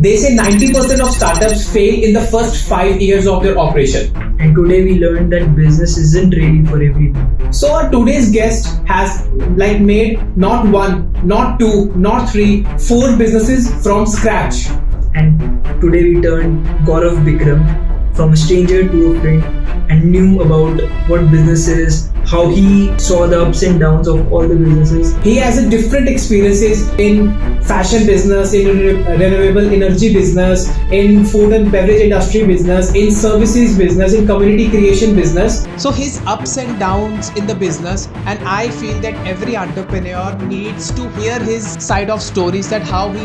They say 90% of startups fail in the first 5 years of their operation. And today we learned that business isn't really for everyone. So our today's guest has made not one, not two, not three, 4 businesses from scratch. And today we turned Gaurav Bikram from a stranger to a friend and knew about what business is, how he saw the ups and downs of all the businesses. He has a different experiences in fashion business, in renewable energy business, in food and beverage industry business, in services business, in community creation business. So his ups and downs in the business, and I feel that every entrepreneur needs to hear his side of stories, that how he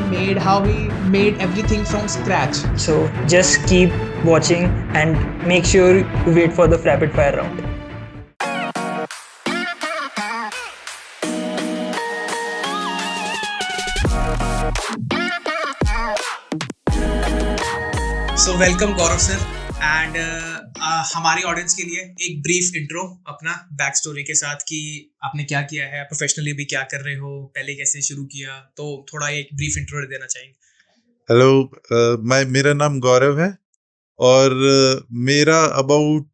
made everything from scratch. So just keep watching and make sure you wait for the rapid fire round. So welcome Gaurav sir, and हमारी audience के लिए एक brief intro अपना back story के साथ कि आपने क्या किया है, प्रोफेशनली भी क्या कर रहे हो, पहले कैसे शुरू किया, तो थोड़ा एक ब्रीफ इंट्रो देना चाहेंगे. हेलो, मेरा नाम गौरव है और मेरा अबाउट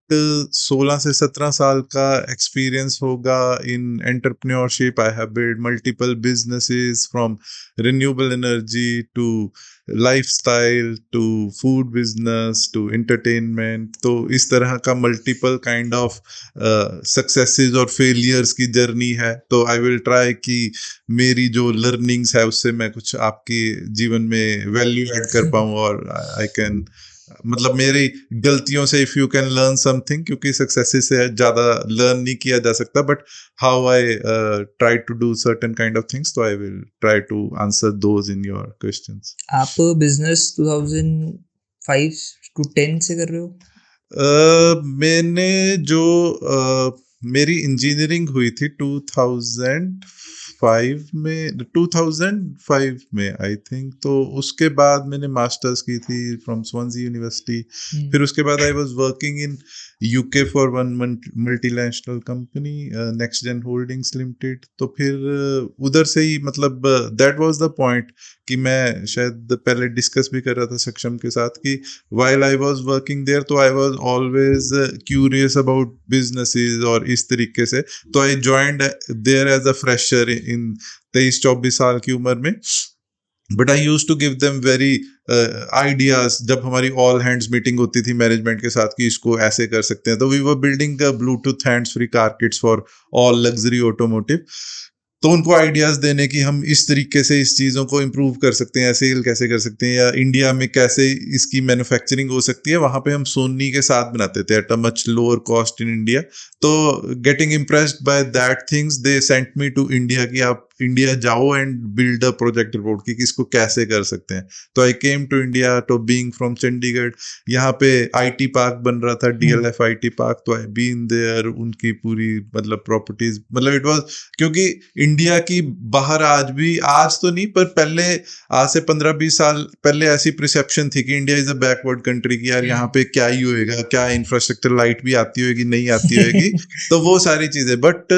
16 से 17 साल का एक्सपीरियंस होगा in entrepreneurship. I have build multiple businesses from renewable energy to lifestyle to food business to entertainment. तो इस तरह का मल्टीपल काइंड ऑफ सक्सेसेस और फेलियर्स की जर्नी है. तो आई विल ट्राई कि मेरी जो लर्निंग्स है उससे मैं कुछ आपके जीवन में वैल्यू ऐड कर पाऊँ और आई कैन, मतलब मेरी गलतियों से if you can learn something, क्योंकि सक्सेसेस से ज़्यादा लर्न नहीं किया जा सकता, but how I try to do certain kind of things. तो I will try to answer those in your questions. आप बिजनेस 2005 to 10 से कर रहे हो? मैंने जो मेरी इंजीनियरिंग हुई थी 2005 में आई थिंक. तो उसके बाद मैंने मास्टर्स की थी फ्रॉम स्वानसी यूनिवर्सिटी. फिर उसके बाद I was working in UK for one multinational company, next gen holdings limited. तो फिर उधर से ही, मतलब दैट वाज द पॉइंट कि मैं शायद पहले डिस्कस भी कर रहा था सक्षम के साथ कि while I was working there, तो I was always curious about businesses और इस तरीके से. तो I joined there as a fresher in 23-24 साल की उम्र में. But I use to give them very ideas. जब हमारी ऑल हैंड्स मीटिंग होती थी मैनेजमेंट के साथ कि इसको ऐसे कर सकते हैं, तो we were building Bluetooth hands free car kits for all luxury automotive. तो उनको आइडियाज देने कि हम इस तरीके से इस चीज़ों को इम्प्रूव कर सकते हैं, सेल कैसे कर सकते हैं, या इंडिया में कैसे इसकी मैन्युफैक्चरिंग हो सकती है. वहाँ पे हम सोनी के साथ बनाते थे at a much lower cost in India. तो getting impressed by that things, they sent me to India कि आप इंडिया जाओ and build a project report कि इसको कैसे कर सकते हैं. तो आई केम टू इंडिया, तो बीइंग फ्रॉम चंडीगढ़, यहाँ पे आईटी पार्क बन रहा था, DLF आईटी पार्क. तो आई बीन देयर, उनकी पूरी मतलब प्रॉपर्टीज, मतलब इट वाज, क्योंकि इंडिया की बाहर आज तो नहीं, पर पहले आज से 15-20 साल पहले ऐसी परसेप्शन थी कि India is a backward country, कि यार यहाँ पे क्या ही होएगा, क्या इंफ्रास्ट्रक्चर, लाइट भी आती होगी नहीं आती होगी. तो वो सारी चीजें. बट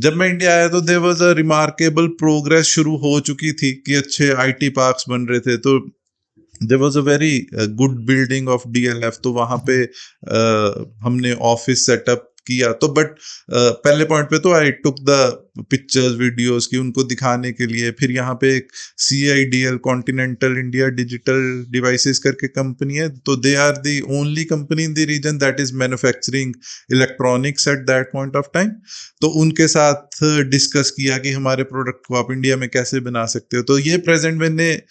जब मैं इंडिया आया तो there was a remarkable progress शुरू हो चुकी थी कि अच्छे आईटी पार्क्स बन रहे थे. तो there was a very good building of DLF. तो वहाँ पे हमने ऑफिस सेटअप किया. तो बट पहले पॉइंट पे तो आई टुक द पिक्चर्स वीडियोस की उनको दिखाने के लिए. फिर यहाँ पे एक CIDL continental India digital devices करके कंपनी है. तो they are the only company in the region that is manufacturing electronics at that point of time. तो उनके साथ डिस्कस किया कि हमारे प्रोडक्ट को आप इंडिया में कैसे बना सकते हो. तो ये प्रेजेंट मैंने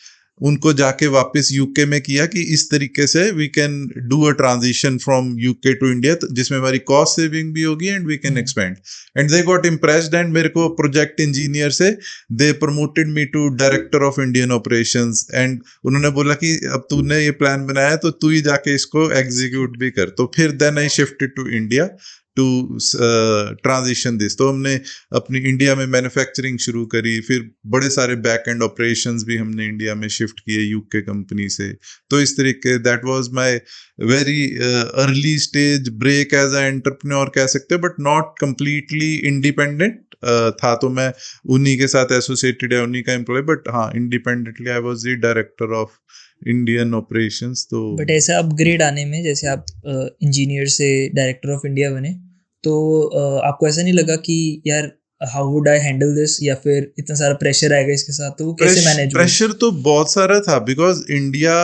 उनको जाके वापस यूके में किया कि इस तरीके से we can do a transition from UK to India, जिसमें हमारी कॉस्ट सेविंग भी होगी and we can expand. And they got impressed and मेरे को प्रोजेक्ट इंजीनियर से they promoted me to director of Indian operations. And उन्होंने बोला कि अब तूने ये प्लान बनाया तो तू ही जाके इसको एग्जीक्यूट भी कर. तो फिर then I shifted to India to transition this. तो हमने अपनी इंडिया में मैन्युफैक्चरिंग शुरू करी. फिर बड़े सारे बैक एंड ऑपरेशंस भी हमने इंडिया में शिफ्ट किए यूके कंपनी से. तो इस तरीके that was my very early stage break as a entrepreneur कह सकते हैं, बट नॉट कंप्लीटली इंडिपेंडेंट था. तो मैं उन्हीं के साथ एसोसिएटेड है, उन्हीं का एम्प्लॉय, बट हाँ independently I was the director of Indian operations. तो बट ऐसा अपग्रेड आने में, जैसे आप इंजीनियर से डायरेक्टर ऑफ इंडिया बने, तो आपको ऐसा नहीं लगा कि यार how would I handle this, या फिर इतना सारा प्रेशर आएगा इसके साथ, तो वो कैसे मैनेज हुआ? प्रेशर तो बहुत सारा था, बिकॉज इंडिया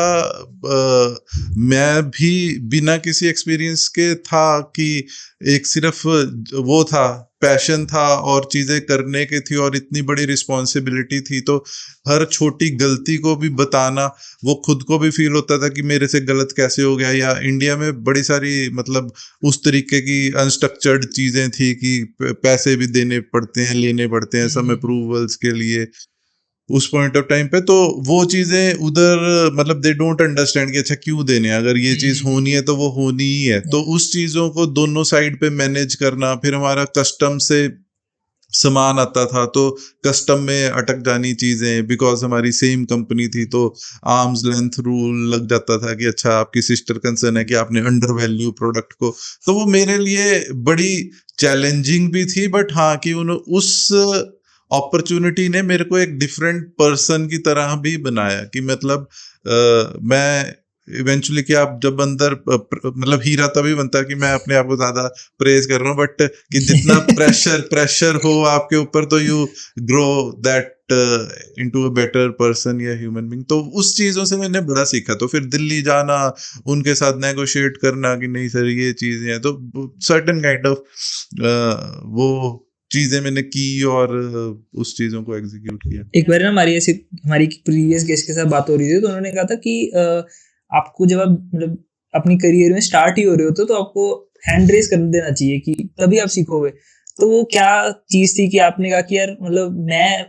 मैं भी बिना किसी एक्सपीरियंस के था कि एक सिर्फ वो था, पैशन था और चीजें करने की थी, और इतनी बड़ी रिस्पॉन्सिबिलिटी थी, तो हर छोटी गलती को भी बताना, वो खुद को भी फील होता था कि मेरे से गलत कैसे हो गया। या इंडिया में बड़ी सारी मतलब उस तरीके की अनस्ट्रक्चर्ड चीजें थी कि पैसे भी देने पड़ते हैं, लेने पड़ते हैं सब अप्रूवल्स के लिए उस पॉइंट ऑफ टाइम पे। तो वो चीजें उधर मतलब दे डोंट अंडरस्टैंड कि अच्छा क्यों देने, अगर ये चीज होनी है तो वो होनी ही है। तो उस चीजों को दोनों साइड पे मैनेज करना, फिर हमारा कस्टम से सामान आता था तो कस्टम में अटक जानी चीजें, बिकॉज हमारी सेम कंपनी थी, तो आर्म्स लेंथ रूल लग जाता था कि अच्छा आपकी सिस्टर कंसर्न है कि आपने अंडर वैल्यू प्रोडक्ट को। तो वो मेरे लिए बड़ी चैलेंजिंग भी थी, बट हाँ कि उस अपॉर्चुनिटी ने मेरे को एक डिफरेंट पर्सन की तरह भी बनाया कि मतलब मैं इवेंचुअली कि आप जब अंदर मतलब हीरा तभी बनता है कि मैं अपने आप को ज्यादा प्रेज कर रहा हूँ, बट कि जितना प्रेशर हो आपके ऊपर तो you grow that into a better person या ह्यूमन बीइंग। तो उस चीजों से मैंने बड़ा सीखा। तो फिर दिल्ली जाना, उनके साथ नेगोशिएट करना कि नहीं सर ये चीजें हैं, तो सर्टेन काइंड ऑफ वो चीजें मैंने की और उस चीजों को एग्जीक्यूट किया। एक बार ना हमारी प्रीवियस गेस्ट के साथ बात हो रही थी, तो उन्होंने कहा था कि आपको जब आप मतलब अपनी करियर में स्टार्ट ही हो रहे होते तो आपको हैंड रेस कर देना चाहिए कि तभी आप सीखोगे। तो वो क्या चीज थी कि आपने कहा कि यार मतलब मैं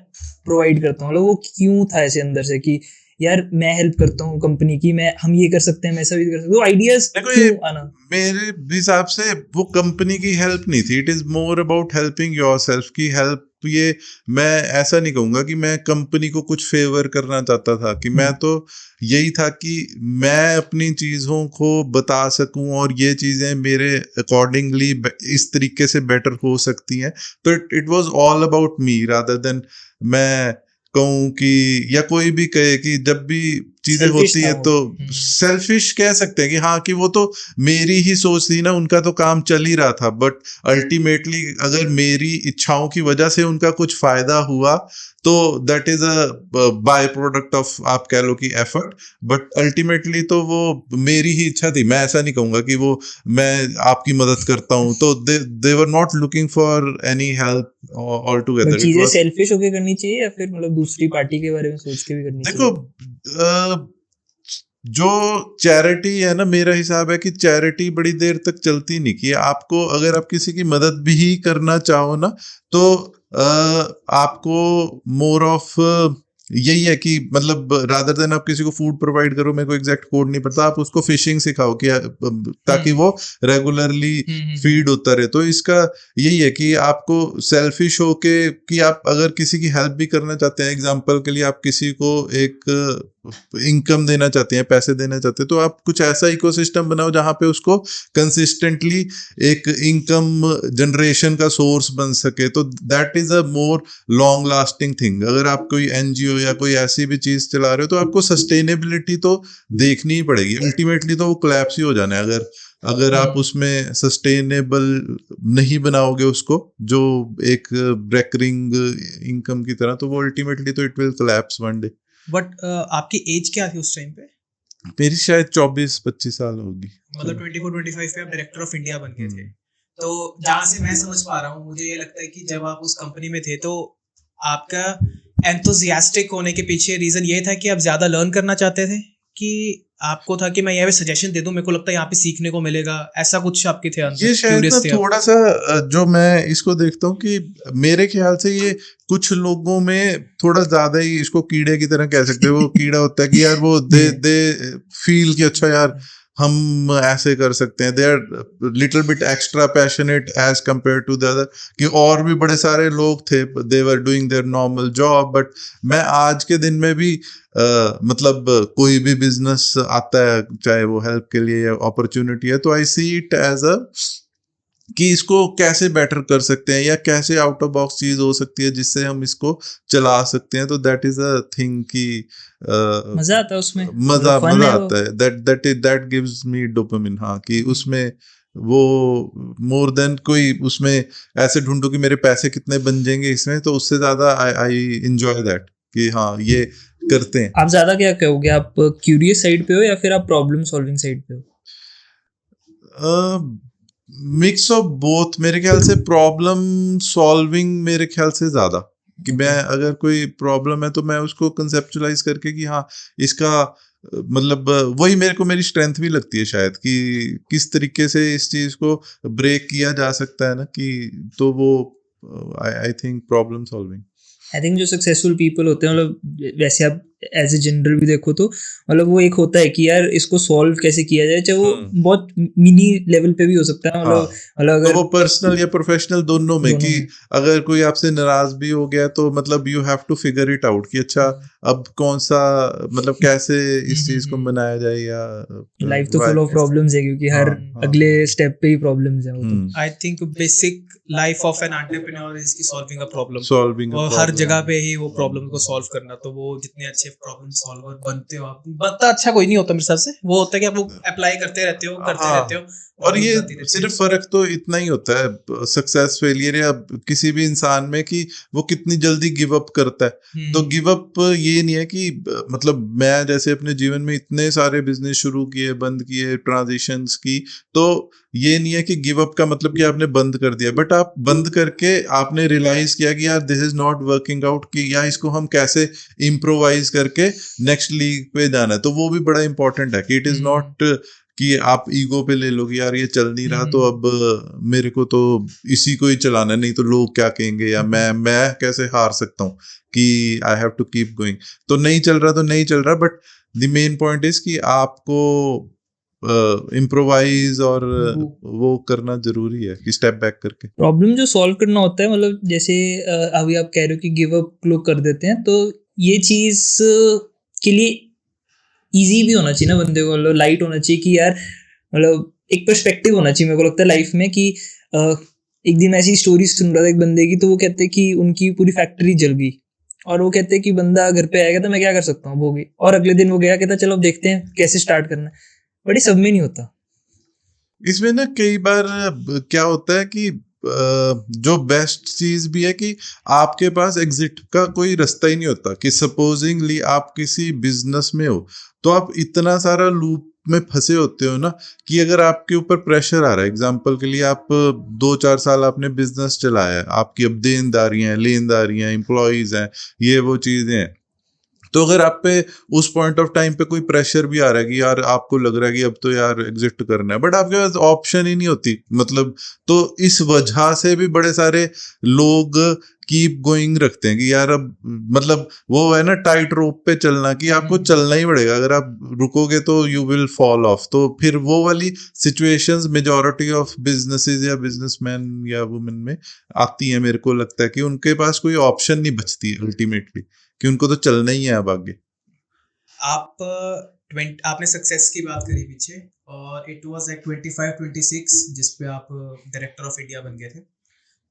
प्रोवाइड करता हूँ, मतलब वो क्यों था ऐसे अंदर से कि यार मैं हेल्प करता हूँ कंपनी की, हम ये कर सकते हैं, मैं ऐसा भी कर सकते हैं, वो आइडियाज क्यों आना? मेरे हिसाब से वो कंपनी की हेल्प नहीं थी, it is more about helping yourself की हेल्प। ये मैं ऐसा नहीं कहूंगा कि मैं कंपनी को कुछ फेवर करना चाहता था, कि मैं तो यही था कि मैं अपनी चीजों को बता सकूं और ये चीजें मेरे अकॉर्डिंगली इस तरीके से बेटर हो सकती हैं। तो it was all about me rather than मैं कहूँ कि या कोई भी कहे कि जब भी चीजें होती है तो सेल्फिश कह सकते हैं कि हाँ कि वो तो मेरी ही सोच थी ना, उनका तो काम चल ही रहा था, बट अल्टीमेटली अगर मेरी इच्छाओं की वजह से उनका कुछ फायदा हुआ तो that is a by product of आप कह लो कि एफर्ट, बट अल्टीमेटली तो वो मेरी ही इच्छा थी। मैं ऐसा नहीं कहूंगा कि वो मैं आपकी मदद करता हूँ, तो they were not looking for any help all together. चीजें सेल्फिश होके करनी चाहिए या फिर मतलब दूसरी पार्टी के बारे में सोच के भी करनी चाहिए? देखो जो चैरिटी है ना, मेरा हिसाब है कि चैरिटी बड़ी देर तक चलती नहीं, कि आपको अगर आप किसी की मदद भी करना चाहो ना तो आपको मोर ऑफ यही है कि मतलब रादर देन आप किसी को फूड प्रोवाइड करो, मेरे को एग्जैक्ट कोड नहीं पता, आप उसको फिशिंग सिखाओ कि ताकि वो रेगुलरली फीड होता रहे। तो इसका यही है कि आपको सेल्फिश होके कि आप अगर किसी की हेल्प भी करना चाहते हैं, एग्जांपल के लिए आप किसी को एक इनकम देना चाहते हैं, पैसे देना चाहते हैं, तो आप कुछ ऐसा इकोसिस्टम बनाओ जहां पे उसको कंसिस्टेंटली एक इनकम जनरेशन का सोर्स बन सके। तो that is a more long lasting thing. अगर आप कोई एनजीओ या कोई ऐसी भी चीज चला रहे हो तो आपको सस्टेनेबिलिटी तो देखनी ही पड़ेगी, अल्टीमेटली तो वो कोलैप्स ही हो जाना है अगर आप उसमें सस्टेनेबल नहीं बनाओगे उसको, जो एक रेकरिंग इनकम की तरह, तो वो अल्टीमेटली तो it will collapse one day. But आपकी एज क्या थी उस टाइम पे? मेरी शायद 24-25 साल होगी। मतलब 24-25 पे आप डायरेक्टर ऑफ इंडिया बन गए थे। तो जहाँ से मैं समझ पा रहा हूँ, मुझे ये लगता है कि जब आप उस कंपनी में थे तो आपका एंथुसियास्टिक होने के पीछे रीजन ये था कि आप ज्यादा लर्न करना चाहते थे, कि आपको था कि मैं यहाँ पे सजेशन दे दूं, मेरे को लगता है यहाँ पे सीखने को मिलेगा, ऐसा कुछ आपके थे अंदर? ये शायद ना थोड़ा सा जो मैं इसको देखता हूँ कि मेरे ख्याल से ये कुछ लोगों में थोड़ा ज्यादा ही इसको कीड़े की तरह कह सकते हैं। वो कीड़ा होता है कि यार वो दे फील कि अच्छा यार हम ऐसे कर सकते हैं, they are little bit extra passionate as compare to the other, कि और भी बड़े सारे लोग थे, they were doing their normal job. But मैं आज के दिन में भी मतलब कोई भी बिजनेस आता है, चाहे वो हेल्प के लिए या अपॉर्चुनिटी है, तो आई सी इट एज अ कि इसको कैसे बेटर कर सकते हैं या कैसे आउट ऑफ बॉक्स चीज हो सकती है जिससे हम इसको चला सकते हैं। तो दैट इज अ थिंग कि मजा आता है उसमें, मजा फन मजा है वो। आता है। That gives me dopamine. हाँ, कि उसमें वो मोर देन कोई उसमें ऐसे ढूंढो कि मेरे पैसे कितने बन जाएंगे इसमें, तो उससे ज्यादा आई एंजॉय दैट कि हाँ ये करते हैं। आप ज्यादा क्या कहोगे, आप क्यूरियस साइड पे हो या फिर आप प्रॉब्लम सॉल्विंग साइड पे हो? मिक्स ऑफ बोथ मेरे ख्याल से। प्रॉब्लम सॉल्विंग मेरे ख्याल से ज्यादा, कि मैं अगर कोई प्रॉब्लम है तो मैं उसको कंसेप्चुलाइज करके कि हाँ इसका मतलब वही मेरे को मेरी स्ट्रेंथ भी लगती है शायद, कि किस तरीके से इस चीज को ब्रेक किया जा सकता है ना, कि तो वो I think problem solving. I think जो सक्सेसफुल पीपल होते हैं, मतलब वैसे आप एज ए जनरल भी देखो तो मतलब वो एक होता है कि यार इसको सॉल्व कैसे किया जाए, चाहे वो बहुत मिनी लेवल पे भी हो सकता है, हाँ, मतलब तो अगर वो पर्सनल या प्रोफेशनल दोनों में, कि में। अगर कोई आपसे नाराज भी हो गया तो मतलब you have to figure it out कि अच्छा अब कौन सा मतलब कैसे इस चीज को मनाया जाए, या लाइफ तो फुल ऑफ प्रॉब्लम्स है, क्योंकि हर अगले स्टेप पे ही प्रॉब्लम्स है वो तो। I think basic life of an entrepreneur is की सॉल्विंग अ प्रॉब्लम, सॉल्विंग और हर जगह पे ही वो प्रॉब्लम को सॉल्व करना। तो वो जितने अच्छे प्रॉब्लम सॉल्वर बनते हो आप, बनता अच्छा कोई नहीं होता मेरे हिसाब से, वो होता है कि आप वो अप्लाई करते रहते हो करते रहते हो, और ये सिर्फ फर्क तो इतना ही होता है सक्सेस फेलियर या किसी भी इंसान में, कि वो कितनी जल्दी गिव अप करता है। तो गिव अप ये नहीं है कि मतलब मैं जैसे अपने जीवन में इतने सारे बिजनेस शुरू किए, बंद किए, ट्रांजिशंस की, तो ये नहीं है कि गिव अप का मतलब कि आपने बंद कर दिया, बट आप बंद करके आपने रियलाइज किया कि यार this is not working out, कि यार इसको हम कैसे इम्प्रोवाइज करके नेक्स्ट लीग पे जाना है। तो वो भी बड़ा इंपॉर्टेंट है कि इट इज नॉट कि आप ईगो पे ले लो कि यार ये चल नहीं रहा तो अब मेरे को तो इसी को ही चलाना है, नहीं तो लोग क्या कहेंगे, या मैं कैसे हार सकता हूँ, कि I have to keep going. तो नहीं चल रहा तो नहीं चल रहा, but the main point is कि आपको इम्प्रोवाइज और वो करना जरूरी है, कि स्टेप बैक करके प्रॉब्लम जो सॉल्व करना होता है, मतलब जैसे अभी आप कह रहे हो कि गिव अप लोग कर देते हैं, तो ये चीज के लिए इजी भी होना चाहिए ना बंदे को, मतलब लाइट होना चाहिए कि यार मतलब एक पर्सपेक्टिव होना चाहिए मेरे को लगता है लाइफ में, कि एक दिन ऐसी स्टोरी सुन रहा था एक बंदे की, तो वो कहते कि उनकी पूरी फैक्ट्री जल गई, और वो कहते कि बंदा घर पे आएगा तो मैं क्या कर सकता हूँ, वो गई, और अगले दिन वो गया, कहता चलो अब देखते हैं कैसे स्टार्ट करना है, बट ये सब में नहीं होता। इसमें ना कई बार क्या होता है कि जो बेस्ट चीज भी है कि आपके पास एग्जिट का कोई रास्ता ही नहीं होता। कि सपोजिंगली आप किसी बिजनेस में हो, तो आप इतना सारा लूप में फंसे होते हो ना, कि अगर आपके ऊपर प्रेशर आ रहा है, एग्जांपल के लिए आप 2-4 साल आपने बिजनेस चलाया है, आपकी अब देनदारियां हैं, लेनदारियां, एम्प्लॉयज हैं, ये वो चीजें हैं, तो अगर आप पे उस पॉइंट ऑफ टाइम पे कोई प्रेशर भी आ रहा है कि यार आपको लग रहा है कि अब तो यार एग्जिट करना है, बट आपके पास ऑप्शन ही नहीं होती मतलब, तो इस वजह से भी बड़े सारे लोग कीप गोइंग रखते हैं कि यार अब मतलब वो है ना टाइट रोप पे चलना, कि आपको चलना ही पड़ेगा, अगर आप रुकोगे तो यू विल फॉल ऑफ। तो फिर वो वाली सिचुएशंस मेजॉरिटी ऑफ बिजनेसेस या बिजनेसमैन या वुमेन में आती है। मेरे को लगता है कि उनके पास कोई ऑप्शन नहीं बचती अल्टीमेटली, कि उनको तो चलना ही है अब आगे। आपने सक्सेस की बात करी पीछे, और इट वाज लाइक 25-26 जिस पे आप डायरेक्टर ऑफ इंडिया बन गए थे।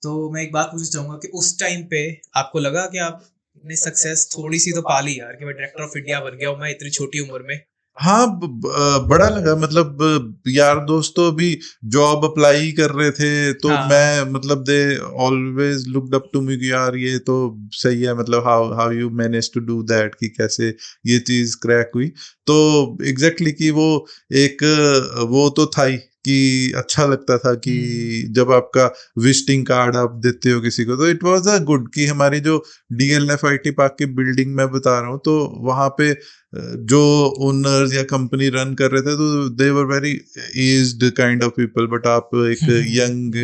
तो मैं एक बात पूछना चाहूंगा कि उस टाइम पे आपको लगा कि आपने सक्सेस थोड़ी सी तो पा ली यार, कि मैं डायरेक्टर ऑफ इंडिया बन गया हूँ मैं इतनी छोटी उम्र में? हाँ, बड़ा लगा। मतलब यार दोस्त तो अभी जॉब अप्लाई कर रहे थे, तो मैं मतलब they always looked up to me कि यार ये तो सही है, मतलब how you manage to do that, कि कैसे ये चीज क्रैक हुई। तो एग्जैक्टली कि वो एक वो तो था ही कि अच्छा लगता था कि जब आपका विजिटिंग कार्ड आप देते हो किसी को, तो इट वाज अ गुड। कि हमारी जो DLF IT पार्क की बिल्डिंग मैं बता रहा हूँ, तो वहाँ पे जो ओनर्स या कंपनी रन कर रहे थे, तो they were very aged kind of people, but आप एक यंग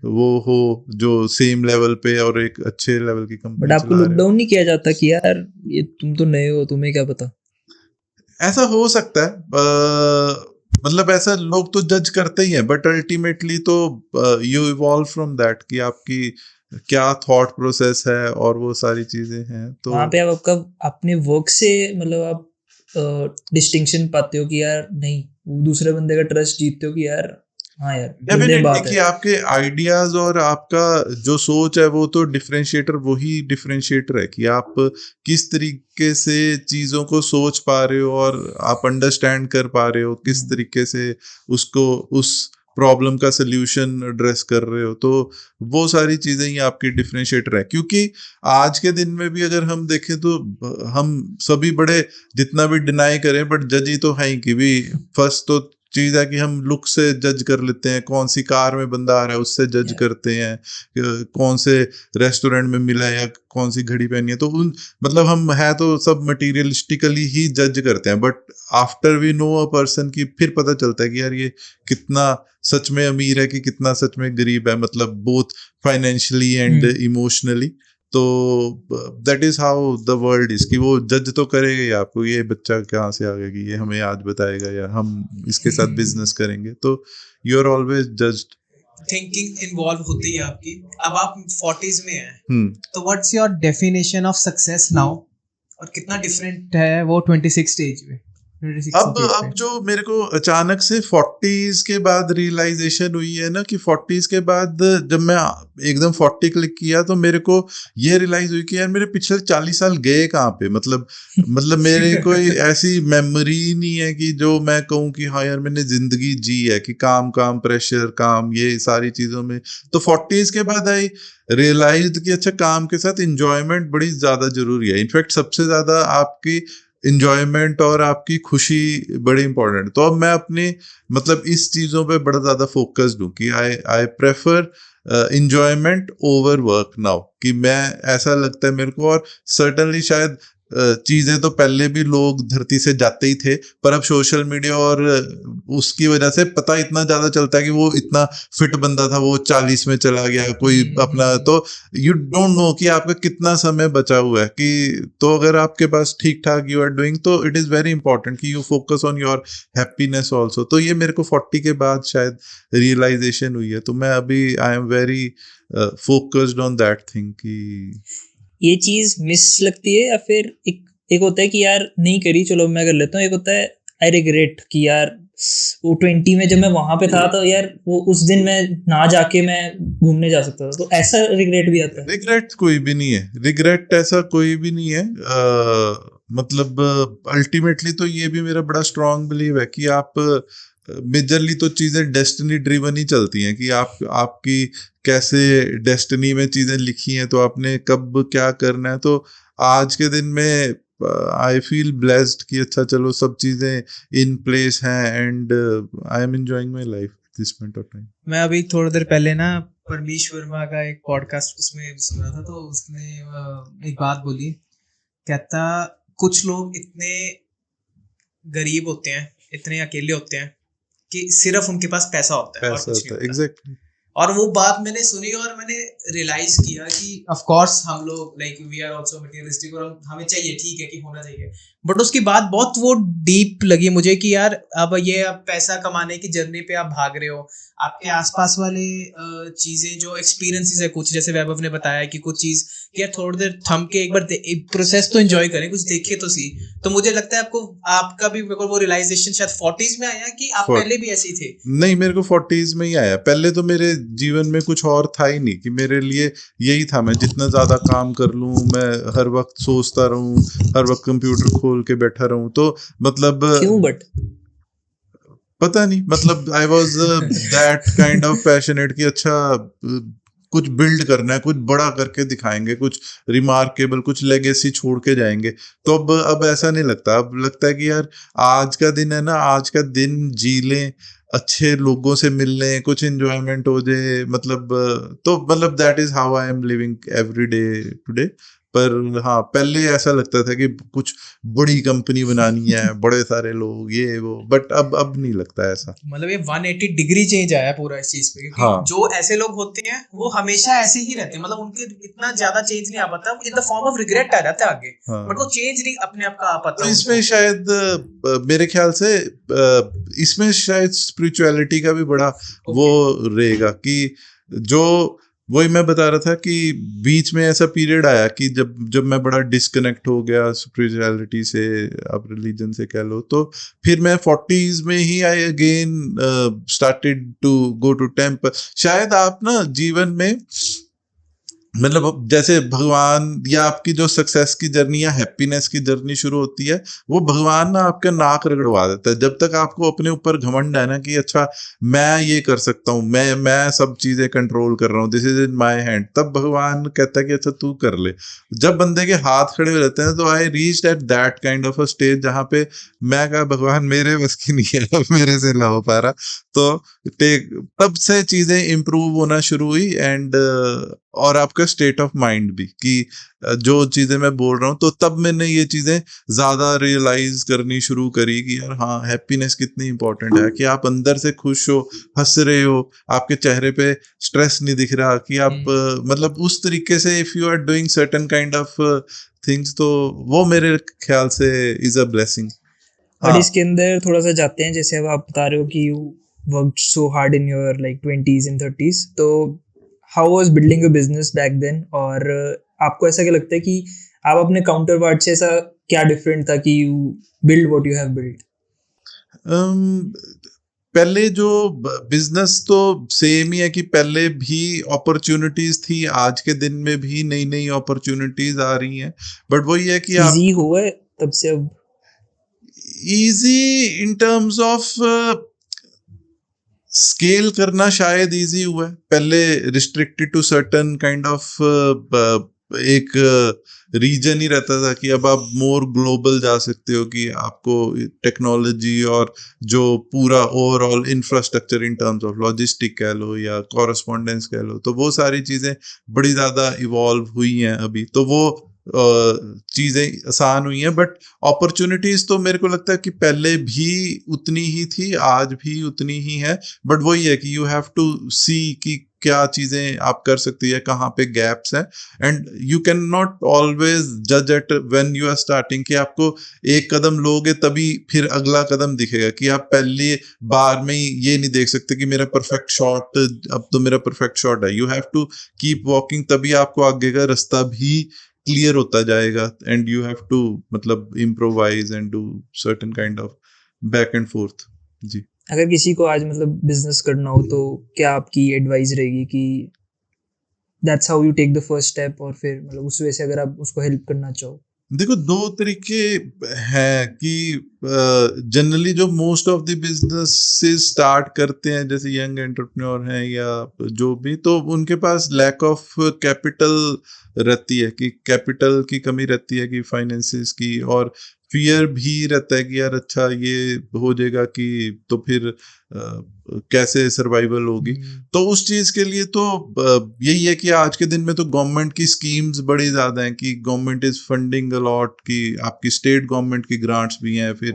वो हो जो सेम लेवल पे और एक अच्छे लेवल की कंपनी बट आपको लुक डाउन नहीं किया जाता कि यार ये तुम तो नए हो, तुम्हें क्या पता? ऐसा हो सकता है, मतलब ऐसा लोग तो जज करते ही हैं, बट अल्टीमेटली तो यू इवॉल्व फ्रॉम दैट, कि आपकी क्या थॉट प्रोसेस है और वो सारी चीजें हैं। तो वहाँ पे आप आपका अपने वर्क से मतलब आप डिस्टिंक्शन पाते हो कि यार नहीं, दूसरे बंदे का ट्रस्ट जीतते हो कि यार हाँ यार, ये डेफिनेटली बात कि है। आपके आइडियाज और आपका जो सोच है वो तो डिफरेंशिएटर, वही डिफरेंशिएटर है कि आप किस तरीके से चीजों को सोच पा रहे हो और आप अंडरस्टैंड कर पा रहे हो, किस तरीके से उसको उस प्रॉब्लम का सोल्यूशन एड्रेस कर रहे हो। तो वो सारी चीजें ही आपकी डिफरेंशिएटर है, क्योंकि आज के दिन में भी अगर हम देखें तो हम सभी बड़े जितना भी डिनाई करें बट जज ही तो है ही कि भी फर्स्ट तो चीज है कि हम लुक से जज कर लेते हैं, कौन सी कार में बंदा आ रहा है उससे जज करते हैं, कौन से रेस्टोरेंट में मिला है या कौन सी घड़ी पहनी है, तो उन मतलब हम है तो सब मटेरियलिस्टिकली ही जज करते हैं। But after we know a person की फिर पता चलता है कि यार ये कितना सच में अमीर है कि कितना सच में गरीब है, मतलब बोथ फाइनेंशियली एंड इमोशनली। तो that is how the world is, कि वो जज तो करेगा ही आपको, ये बच्चा कहाँ से आ गया कि ये हमें आज बताएगा या हम इसके साथ बिजनेस करेंगे, तो you are always judged. Thinking involve होती है आपकी। अब आप 40s में हैं, हम्म तो what's your definition of success now, और कितना डिफरेंट है वो 26 स्टेज में, 26 अब स्टेज अब पे? जो मेरे को अचानक से 40s के बाद रियलाइजेशन हुई है ना, कि 40s के बाद जब मैं एकदम 40 क्लिक किया तो मेरे को ये रियलाइज हुई कि यार मेरे पिछले 40 साल गए कहाँ पे, मतलब मेरे कोई ऐसी मेमोरी नहीं है कि जो मैं कहूँ कि हाँ यार मैंने जिंदगी जी है, कि काम काम प्रेशर काम ये सारी चीजों में। तो 40s के बाद आई रियलाइज कि अच्छा काम के साथ इंजॉयमेंट बड़ी ज्यादा जरूरी है। इनफैक्ट सबसे ज्यादा आपकी इंजॉयमेंट और आपकी खुशी बड़ी इंपॉर्टेंट। तो अब मैं अपनी मतलब इस चीजों पे बड़ा ज्यादा फोकस्ड हूँ कि I prefer enjoyment over work now, कि मैं ऐसा लगता है मेरे को। और सर्टनली शायद चीजें तो पहले भी लोग धरती से जाते ही थे, पर अब सोशल मीडिया और उसकी वजह से पता इतना ज्यादा चलता है कि वो इतना फिट बंदा था वो 40 में चला गया कोई अपना, तो यू डोंट नो कि आपका कितना समय बचा हुआ है। कि तो अगर आपके पास ठीक ठाक यू आर डूइंग, तो इट इज वेरी इंपॉर्टेंट कि you focus on your happiness also. तो ये मेरे को 40 के बाद शायद रियलाइजेशन हुई है, तो मैं अभी I am very focused on that thing कि ये चीज मिस लगती है, या फिर एक होता है कि यार नहीं करी चलो मैं कर लेता हूँ, एक होता है आई रिग्रेट कि यार वो 20 में जब मैं वहां पे था तो यार वो उस दिन मैं ना जाके मैं घूमने जा सकता था, तो ऐसा रिग्रेट भी आता है? रिग्रेट कोई भी नहीं है, रिग्रेट ऐसा कोई भी नहीं है। मतलब अल्टीमेटली तो ये भी मेरा बड़ा स्ट्रांग बिलीव है कि आप मेजरली तो चीजें डेस्टिनी ड्रिवन ही चलती हैं, कि आपकी कैसे डेस्टिनी में चीजें लिखी हैं, तो आपने कब क्या करना है। तो आज के दिन में आई फील ब्लेस्ड कि अच्छा चलो सब चीजें इन प्लेस हैं and I am enjoying my life this point of time. मैं अभी थोड़ी देर पहले ना परमीश वर्मा का एक पॉडकास्ट उसमें सुना था, तो उसने एक बात बोली, कहता कुछ लोग इतने गरीब होते हैं, इतने अकेले होते हैं कि सिर्फ उनके पास पैसा होता है और ऐसा कुछ नहीं होता है होता। एग्जैक्टली। और वो बात मैंने सुनी और मैंने रियलाइज किया कि ऑफ कोर्स हम लोग like we are also materialistic और हमें चाहिए, ठीक है कि होना चाहिए, बट उसकी बात बहुत वो डीप लगी मुझे कि यार अब ये अब पैसा कमाने की जर्नी पे आप भाग रहे हो, आपके आसपास वाले चीजें जो एक्सपीरियंसेस है कुछ, जैसे वैभव ने बताया कि कुछ चीज कि यार थोड़ी देर थम के एक बार प्रोसेस तो एंजॉय करें, कुछ देखे तो सी। तो मुझे लगता है आपको आपका भी वो रियलाइजेशन शायद 40s में आया कि आप पहले भी ऐसे ही थे? नहीं, मेरे को 40s में ही आया। पहले तो मेरे जीवन में कुछ और था ही नहीं, कि मेरे लिए यही था मैं जितना ज्यादा काम कर लूं, मैं हर वक्त सोचता रहूं, हर वक्त कंप्यूटर खोल के बैठा रहूं। तो मतलब क्यों बट पता नहीं, मतलब I was that kind of passionate कि अच्छा कुछ बिल्ड करना है, कुछ बड़ा करके दिखाएंगे, कुछ रिमार्केबल, कुछ लेगेसी छोड़ के जाएंगे। तो अब ऐसा नहीं लगता, अब लगता है कि यार आज का दिन है ना, आज का दिन जी लें, अच्छे लोगों से मिल लें, कुछ एंजॉयमेंट हो जाए, मतलब that is how I am living every day today. पर हाँ, पहले ऐसा लगता था कि कुछ बड़ी कंपनी बनानी है, बड़े सारे लोग, ये वो, बट अब नहीं लगता ऐसा। मतलब ये 180 डिग्री चेंज आया पूरा इस चीज पे, क्योंकि हाँ। जो ऐसे लोग होते हैं वो हमेशा ऐसे ही रहते हैं, मतलब उनके इतना ज्यादा चेंज नहीं आ पाता, in the form of regret आ जाता है आगे, हाँ। बट वो चेंज नहीं अपने आप का आ पाता। तो इसमें शायद मेरे ख्याल से इसमें शायद स्पिरिचुअलिटी का भी बड़ा वो रहेगा, कि जो वही मैं बता रहा था कि बीच में ऐसा पीरियड आया कि जब मैं बड़ा डिस्कनेक्ट हो गया स्पिरिचुअलिटी से, आप रिलीजन से कह लो, तो फिर मैं 40s में ही I again started to go to temple. शायद आप ना जीवन में मतलब अब जैसे भगवान या आपकी जो सक्सेस की जर्नी या हैप्पीनेस की जर्नी शुरू होती है, वो भगवान ना आपका नाक रगड़वा देता है। जब तक आपको अपने ऊपर घमंड है ना कि अच्छा मैं ये कर सकता हूँ, मैं सब चीजें कंट्रोल कर रहा हूँ, this is in my hand, तब भगवान कहता है कि अच्छा तू कर ले। जब बंदे के हाथ खड़े हो जाते हैं तो I reached at that kind of a stage जहाँ पे मैं कहा भगवान मेरे बस की नहीं है, अब मेरे से ना हो पा रहा। तो तब से चीजें इम्प्रूव होना शुरू हुई एंड और आपका स्टेट ऑफ माइंड भी कि जो चीजें मैं बोल रहा हूँ, तो तब मैंने ये चीजें ज्यादा रियलाइज करनी शुरू करी कि यार हाँ हैप्पीनेस कितनी इंपॉर्टेंट है, कि आप अंदर से खुश हो, हंस रहे हो, आपके चेहरे पे स्ट्रेस नहीं दिख रहा, कि आप मतलब उस तरीके से if you are doing certain kind of things, तो वो मेरे ख्याल से इज अ ब्लेसिंग। और इसके अंदर थोड़ा सा जाते हैं, जैसे अब आप बता रहे हो कि you worked so hard in your like 20s and 30s, तो how was building a business back then? और आपको ऐसा क्या लगता है कि आप अपने काउंटर पार्ट से ऐसा क्या डिफरेंट था कि you build what you have build? पहले जो बिजनेस तो सेम ही है कि पहले भी अपॉर्चुनिटीज थी, आज के दिन में भी नई नई अपॉर्चुनिटीज आ रही हैं, बट वही है कि आप इजी हुआ है तब से अब? Easy in terms of scale करना शायद इजी हुआ है। पहले restricted to certain kind of एक रीजन ही रहता था कि अब आप मोर ग्लोबल जा सकते हो, कि आपको टेक्नोलॉजी और जो पूरा overall infrastructure in terms of logistic कह लो या कॉरेस्पॉन्डेंस कह लो, तो वो सारी चीज़ें बड़ी ज़्यादा इवॉल्व हुई हैं अभी, तो वो चीज़ें आसान हुई हैं। बट अपॉर्चुनिटीज़ तो मेरे को लगता है कि पहले भी उतनी ही थी, आज भी उतनी ही है, बट वही है कि यू हैव टू सी कि क्या चीज़ें आप कर सकती है, कहाँ पे गैप्स हैं, and you can not always जज at when you are starting, कि आपको एक कदम लोगे तभी फिर अगला कदम दिखेगा, कि आप पहली बार में ही ये नहीं देख सकते कि मेरा परफेक्ट शॉट, अब तो मेरा परफेक्ट शॉट है। You have to keep walking, तभी आपको आगे का रास्ता भी क्लियर होता जाएगा, एंड यू हैव टू मतलब improvise and do certain kind of back and forth. जी, अगर किसी को आज मतलब बिजनेस करना हो तो क्या आपकी एडवाइस रहेगी कि that's how you take the first step, और फिर मतलब उस वजह से अगर आप उसको हेल्प करना चाहो? देखो दो तरीके हैं कि जनरली जो most of the businesses start करते हैं, जैसे यंग एंटरप्रेन्योर हैं या जो भी, तो उनके पास लैक ऑफ कैपिटल रहती है, कि कैपिटल की कमी रहती है, कि फाइनेंसिस की, और फियर भी रहता है कि यार अच्छा ये हो जाएगा कि तो फिर कैसे सर्वाइवल होगी। तो उस चीज के लिए तो यही है कि आज के दिन में तो गवर्नमेंट की स्कीम्स बड़ी ज्यादा हैं, कि गवर्नमेंट इज फंडिंग अलॉट, की आपकी स्टेट गवर्नमेंट की ग्रांट्स भी हैं, फिर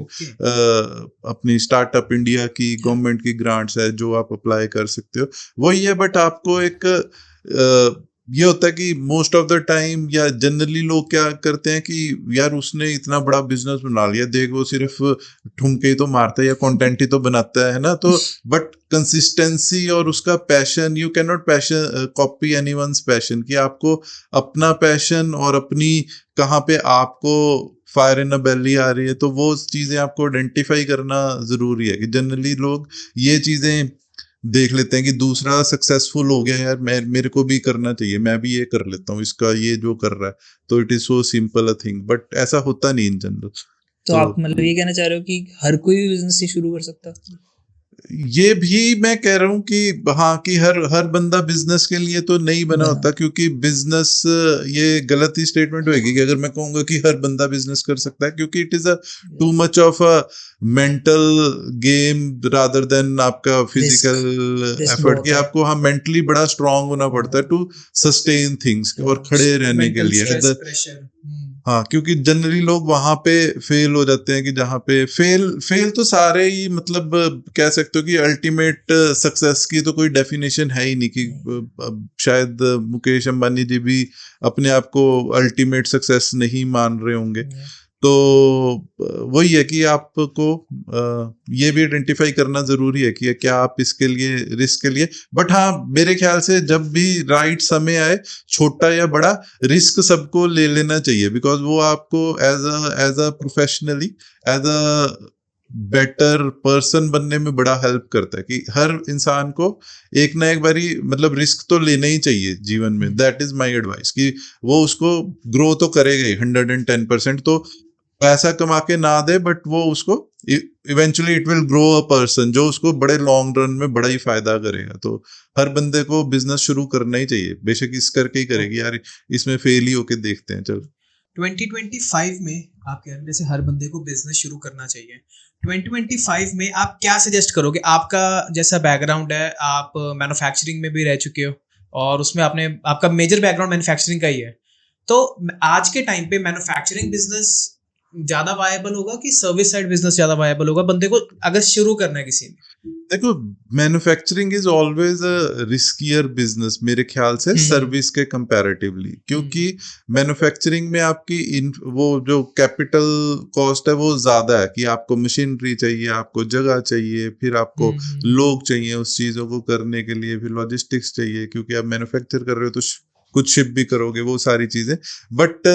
अपनी स्टार्टअप इंडिया की गवर्नमेंट की ग्रांट्स है जो आप अप्लाई कर सकते हो, वही है। बट आपको एक ये होता है कि मोस्ट ऑफ द टाइम या जनरली लोग क्या करते हैं कि यार उसने इतना बड़ा बिजनेस बना लिया, देख वो सिर्फ ठुमके ही तो मारता है या कंटेंट ही तो बनाता है ना, तो बट कंसिस्टेंसी और उसका passion, you can not passion copy anyone's passion, कि आपको अपना पैशन और अपनी कहाँ पे आपको फायर इन अ बेली आ रही है, तो वो चीज़ें आपको आइडेंटिफाई करना ज़रूरी है। कि जनरली लोग ये चीज़ें देख लेते हैं कि दूसरा सक्सेसफुल हो गया, यार मैं मेरे को भी करना चाहिए, मैं भी ये कर लेता हूँ, इसका ये जो कर रहा है, तो it is so simple a thing, but ऐसा होता नहीं इन जनरल। तो आप मतलब ये कहना चाह रहे हो कि हर कोई भी बिजनेस ही शुरू कर सकता है? ये भी मैं कह रहा हूँ कि हाँ, कि हर बंदा बिजनेस के लिए तो नहीं बना होता, क्योंकि बिजनेस ये गलत ही स्टेटमेंट होगी कि अगर मैं कहूँगा कि हर बंदा बिजनेस कर सकता है, क्योंकि it is a too much of a mental game rather than आपका फिजिकल एफर्ट, कि आपको हाँ मेंटली बड़ा स्ट्रांग होना पड़ता है टू सस्टेन थिंग्स और खड़े रहने के लिए। हाँ, क्योंकि जनरली लोग वहां पे फेल हो जाते हैं, कि जहाँ पे फेल तो सारे ही मतलब कह सकते हो कि अल्टीमेट सक्सेस की तो कोई डेफिनेशन है ही नहीं, कि शायद मुकेश अंबानी जी भी अपने आप को अल्टीमेट सक्सेस नहीं मान रहे होंगे। तो वही है कि आपको ये भी आइडेंटिफाई करना जरूरी है कि क्या आप इसके लिए रिस्क के लिए, बट हाँ मेरे ख्याल से जब भी राइट समय आए, छोटा या बड़ा, रिस्क सबको ले लेना चाहिए, बिकॉज वो आपको as a professionally, as a better person बनने में बड़ा हेल्प करता है। कि हर इंसान को एक ना एक बारी मतलब रिस्क तो लेना ही चाहिए जीवन में। दैट इज माई एडवाइस कि वो उसको ग्रो तो करेगा ही 110%। तो पैसा कमा के ना दे, बट वो उसको eventually it will grow a person, जो उसको बड़े लॉन्ग रन में बड़ा ही फायदा करेगा। तो हर बंदे को बिजनेस शुरू करना ही चाहिए, बेशक इस करके ही करेगी यार, इसमें फेल ही होके देखते हैं। चलो 2025 में आप कह रहे हैं जैसे हर बंदे को बिजनेस शुरू करना चाहिए, 2025 में आप क्या सजेस्ट करोगे? आपका जैसा बैकग्राउंड है, आप मैन्युफैक्चरिंग में भी रह चुके हो और उसमें आपका मेजर बैकग्राउंड मैन्युफैक्चरिंग का ही है, तो आज के टाइम पे मैन्युफैक्चरिंग बिजनेस ज्यादा वायबल होगा कि सर्विस साइड बिजनेस ज्यादा वायबल होगा बंदे को अगर शुरू करना है किसी ने? देखो, manufacturing is always a riskier business मेरे ख्याल से सर्विस के कंपैरेटिवली, क्योंकि मैन्युफैक्चरिंग में आपकी वो जो कैपिटल कॉस्ट है वो ज्यादा है, कि आपको मशीनरी चाहिए, आपको जगह चाहिए, फिर आपको लोग चाहिए उस चीजों को करने के लिए, फिर लॉजिस्टिक्स चाहिए, क्योंकि आप मैन्युफैक्चर कर रहे हो तो कुछ शिप भी करोगे, वो सारी चीजें। बट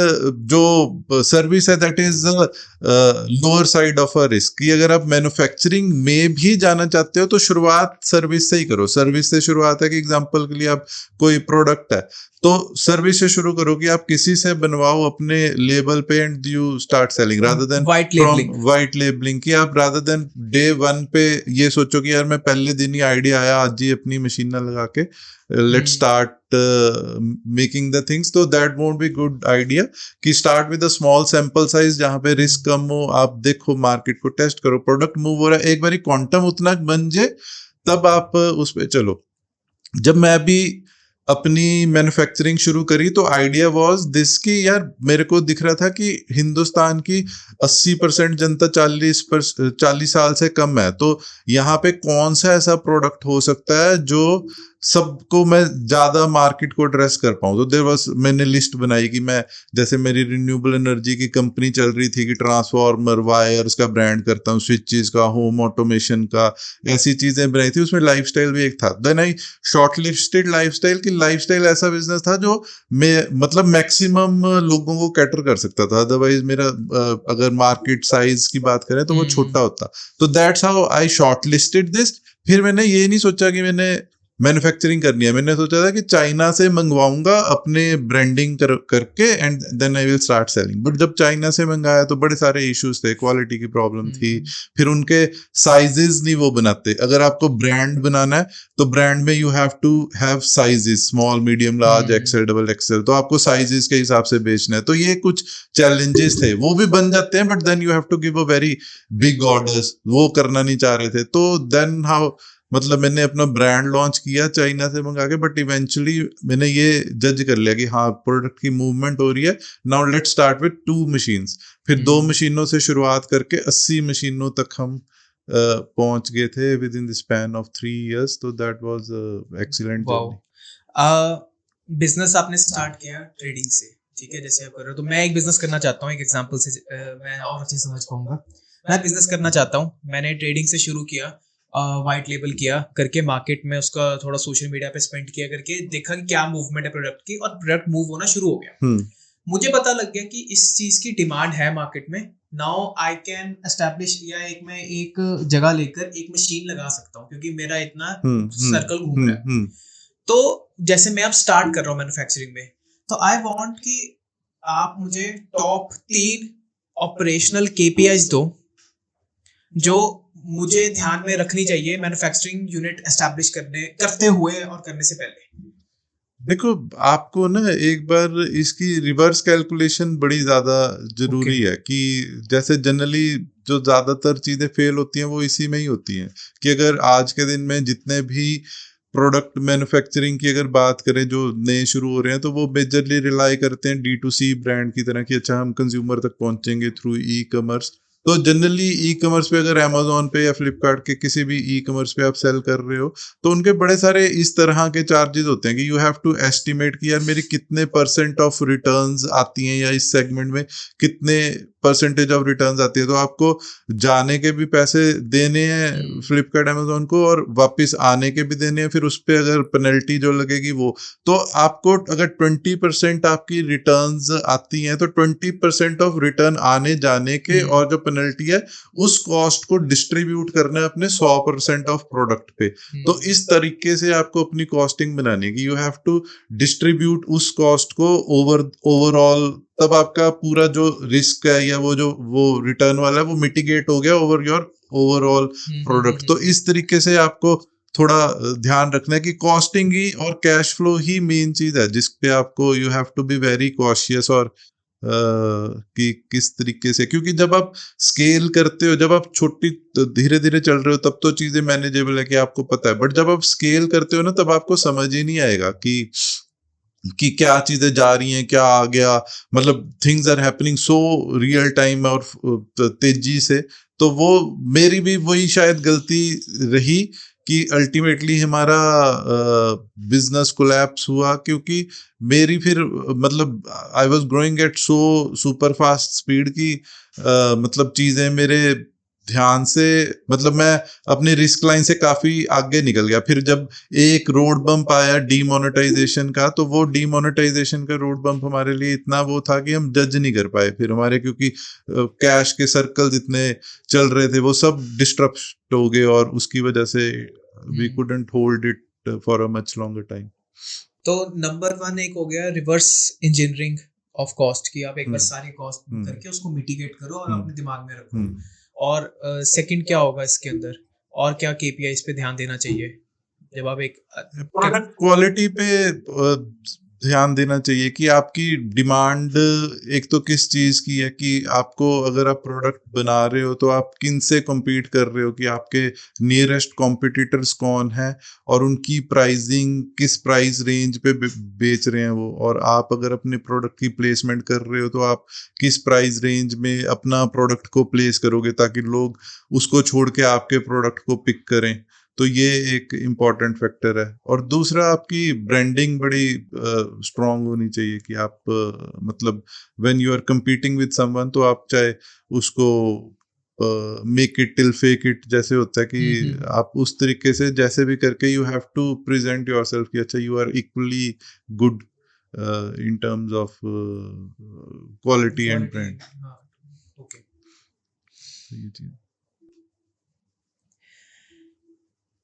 जो सर्विस है that is lower side of a risk. कि अगर आप मैन्युफैक्चरिंग में भी जाना चाहते हो तो शुरुआत सर्विस से ही करो। सर्विस से शुरुआत है कि एग्जांपल के लिए आप कोई प्रोडक्ट है तो सर्विस से शुरू करो, कि आप किसी से बनवाओ अपने लेबल पे and you start selling, rather than white labelling. कि आप रादर देन डे 1 पे ये सोचो कि यार मैं पहले दिन ही आइडिया आया, आज ही अपनी मशीन लगा के let's start making the things, तो that won't be good idea। कि start with a small sample size जहाँ पे रिस्क कम हो, आप देखो मार्केट को टेस्ट करो, प्रोडक्ट मूव हो रहा है, एक बारी क्वांटम उतना बन जाए तब आप उस पे चलो। जब मैं अभी अपनी मैन्युफैक्चरिंग शुरू करी तो आइडिया वाज दिस कि यार मेरे को दिख रहा था कि हिंदुस्तान की 80% जनता 40 साल से कम है, तो यहाँ पे कौन सा ऐसा प्रोडक्ट हो सकता है जो सबको मैं ज्यादा मार्केट को एड्रेस कर पाऊँ। तो देयर वाज, मैंने लिस्ट बनाई कि मैं, जैसे मेरी रिन्यूएबल एनर्जी की कंपनी चल रही थी कि ट्रांसफार्मर, वायर्स का ब्रांड करता हूँ, स्विचेस का, होम ऑटोमेशन का, ऐसी चीजें बनाई थी। उसमें लाइफस्टाइल भी एक था। Then I shortlisted lifestyle. कि लाइफस्टाइल ऐसा बिजनेस था जो मैं मतलब मैक्सिमम लोगों को कैटर कर सकता था, अदरवाइज मेरा अगर मार्केट साइज की बात करें तो वो छोटा होता। तो that's how I shortlisted this. फिर मैंने ये नहीं सोचा कि मैंने मैन्युफैक्चरिंग करनी है, मैंने सोचा था कि चाइना से मंगवाऊंगा अपने ब्रांडिंग करके and then I will start selling. But जब चाइना से मंगाया तो बड़े सारे इश्यूज थे, क्वालिटी की प्रॉब्लम थी, फिर उनके साइजेस नहीं वो बनाते। अगर आपको ब्रांड बनाना है तो ब्रांड में you have to have sizes, small, medium, large, XL, double XL, तो आपको साइजेस के हिसाब से बेचना है। तो ये कुछ चैलेंजेस थे, वो भी बन जाते हैं, but then you have to give a very big orders, वो करना नहीं चाह रहे थे। तो देन हाउ, मतलब मैंने अपना ब्रांड लॉन्च किया चाइना से मंगा के, बट इवेंचुअली मैंने ये जज कर लिया कि हाँ प्रोडक्ट की मूवमेंट हो रही है, now let's start with 2 machines. फिर 2 मशीनों से शुरुआत करके 80 मशीनों तक हम पहुंच गए थे with in the span of 3 years। तो that was excellent journey. Business आपने स्टार्ट किया ट्रेडिंग से, ठीक है, जैसे आप कर रहे हो, तो मैं एक बिजनेस करना चाहता हूँ, एक एग्जांपल से मैं और अच्छे समझ पाऊंगा। मैं बिजनेस करना चाहता हूँ, मैंने ट्रेडिंग से शुरू किया, वाइट लेबल किया करके, मार्केट में उसका थोड़ा सोशल मीडिया पे स्पेंड किया करके, देखा कि क्या मूवमेंट है प्रोडक्ट की, और प्रोडक्ट मूव होना शुरू हो गया। मुझे पता लग गया कि इस चीज की डिमांड है मार्केट में। नाउ आई कैन एस्टैब्लिश, या मैं एक जगह लेकर एक मशीन लगा सकता हूँ क्योंकि मेरा इतना सर्कल घूम रहा है। तो जैसे मैं अब स्टार्ट कर रहा हूँ मैन्युफैक्चरिंग में, तो आई वांट कि आप मुझे टॉप 3 ऑपरेशनल KPIs दो जो मुझे ध्यान में रखनी चाहिए मैन्युफैक्चरिंग यूनिट एस्टैब्लिश करते हुए और करने से पहले। देखो, आपको ना एक बार इसकी रिवर्स कैलकुलेशन बड़ी ज्यादा जरूरी है। कि जैसे जनरली जो ज्यादातर चीजें फेल होती हैं वो इसी में ही होती हैं। कि अगर आज के दिन में जितने भी प्रोडक्ट मैन्युफैक्चरिंग की अगर बात करें जो नए शुरू हो रहे हैं, तो वो मेजरली रिलाई करते हैं D2C ब्रांड की तरह, कि अच्छा हम कंज्यूमर तक पहुंचेंगे थ्रू ई-कॉमर्स। तो जनरली ई-कॉमर्स पे, अगर अमेजोन पे या फ्लिपकार्ट के किसी भी ई-कॉमर्स पे आप सेल कर रहे हो, तो उनके बड़े सारे इस तरह के चार्जेस होते हैं कि यू हैव टू एस्टिमेट कि यार मेरी कितने % ऑफ रिटर्न्स आती हैं, या इस सेगमेंट में कितने परसेंटेज ऑफ रिटर्न्स आती है, तो आपको जाने के भी पैसे देने हैं फ्लिपकार्ट अमेजोन को और वापस आने के भी देने हैं, फिर उस पे अगर पेनल्टी जो लगेगी वो, तो आपको अगर 20% आपकी रिटर्न्स आती हैं तो 20% ऑफ रिटर्न आने जाने के और जो पेनल्टी है उस कॉस्ट को डिस्ट्रीब्यूट करना है अपने 100% ऑफ प्रोडक्ट पे। तो इस तरीके से आपको अपनी कॉस्टिंग बनानी है कि यू हैव टू डिस्ट्रीब्यूट उस कॉस्ट को ओवरऑल, तब आपका पूरा जो रिस्क है या वो रिटर्न वाला है वो मिटिगेट हो गया ओवर योर ओवरऑल प्रोडक्ट। तो इस तरीके से आपको थोड़ा ध्यान रखना है कि कॉस्टिंग ही और कैश फ्लो ही मेन चीज है जिस पे आपको you have to be very cautious, और कि किस तरीके से, क्योंकि जब आप स्केल करते हो, जब आप छोटी धीरे धीरे चल रहे हो तब तो चीजें मैनेजेबल है कि आपको पता है, बट जब आप स्केल करते हो ना तब आपको समझ ही नहीं आएगा कि क्या चीजें जा रही हैं, क्या आ गया, मतलब things are happening so real time और तेजी से। तो वो मेरी भी वही शायद गलती रही कि अल्टीमेटली हमारा बिजनेस कोलैप्स हुआ, क्योंकि मेरी फिर मतलब I was growing at so super fast speed की मतलब चीजें मेरे ध्यान से, मतलब मैं अपनी रिस्क लाइन से काफी आगे निकल गया। फिर जब एक रोड बम्प आया डीमोनेटाइजेशन का, तो वो डीमोनेटाइजेशन का रोड बम्प हमारे लिए इतना वो था कि हम जज नहीं कर पाए फिर हमारे, क्योंकि कैश के सर्कल जितने चल रहे थे वो सब डिस्टर्ब हो गए और उसकी वजह से we couldn't hold it for a much longer time. तो नंबर 1 एक हो गया रिवर्स इंजीनियरिंग ऑफ कॉस्ट की, आप एक बार सारे कॉस्ट करके उसको मिटिगेट करो और अपने दिमाग में रखो। और सेकंड क्या होगा इसके अंदर, और क्या केपीआईज पे ध्यान देना चाहिए जब आप एक प्रोडक्ट क्वालिटी पे ध्यान देना चाहिए कि आपकी डिमांड एक तो किस चीज की है, कि आपको अगर आप प्रोडक्ट बना रहे हो तो आप किन से compete कर रहे हो, कि आपके नियरेस्ट कॉम्पिटिटर्स कौन है और उनकी प्राइसिंग किस प्राइस रेंज पे बेच रहे हैं वो, और आप अगर अपने प्रोडक्ट की प्लेसमेंट कर रहे हो तो आप किस प्राइस रेंज में अपना प्रोडक्ट को प्लेस करोगे ताकि लोग उसको छोड़ के आपके प्रोडक्ट को पिक करें। तो ये एक इम्पॉर्टेंट फैक्टर है। और दूसरा आपकी ब्रांडिंग बड़ी स्ट्रांग होनी चाहिए कि आप मतलब when you are competing with someone तो आप चाहे उसको make it till fake it जैसे होता है कि आप उस तरीके से जैसे भी करके you have to present yourself कि अच्छा you are equally good in terms of quality and brand. Okay. ये चीज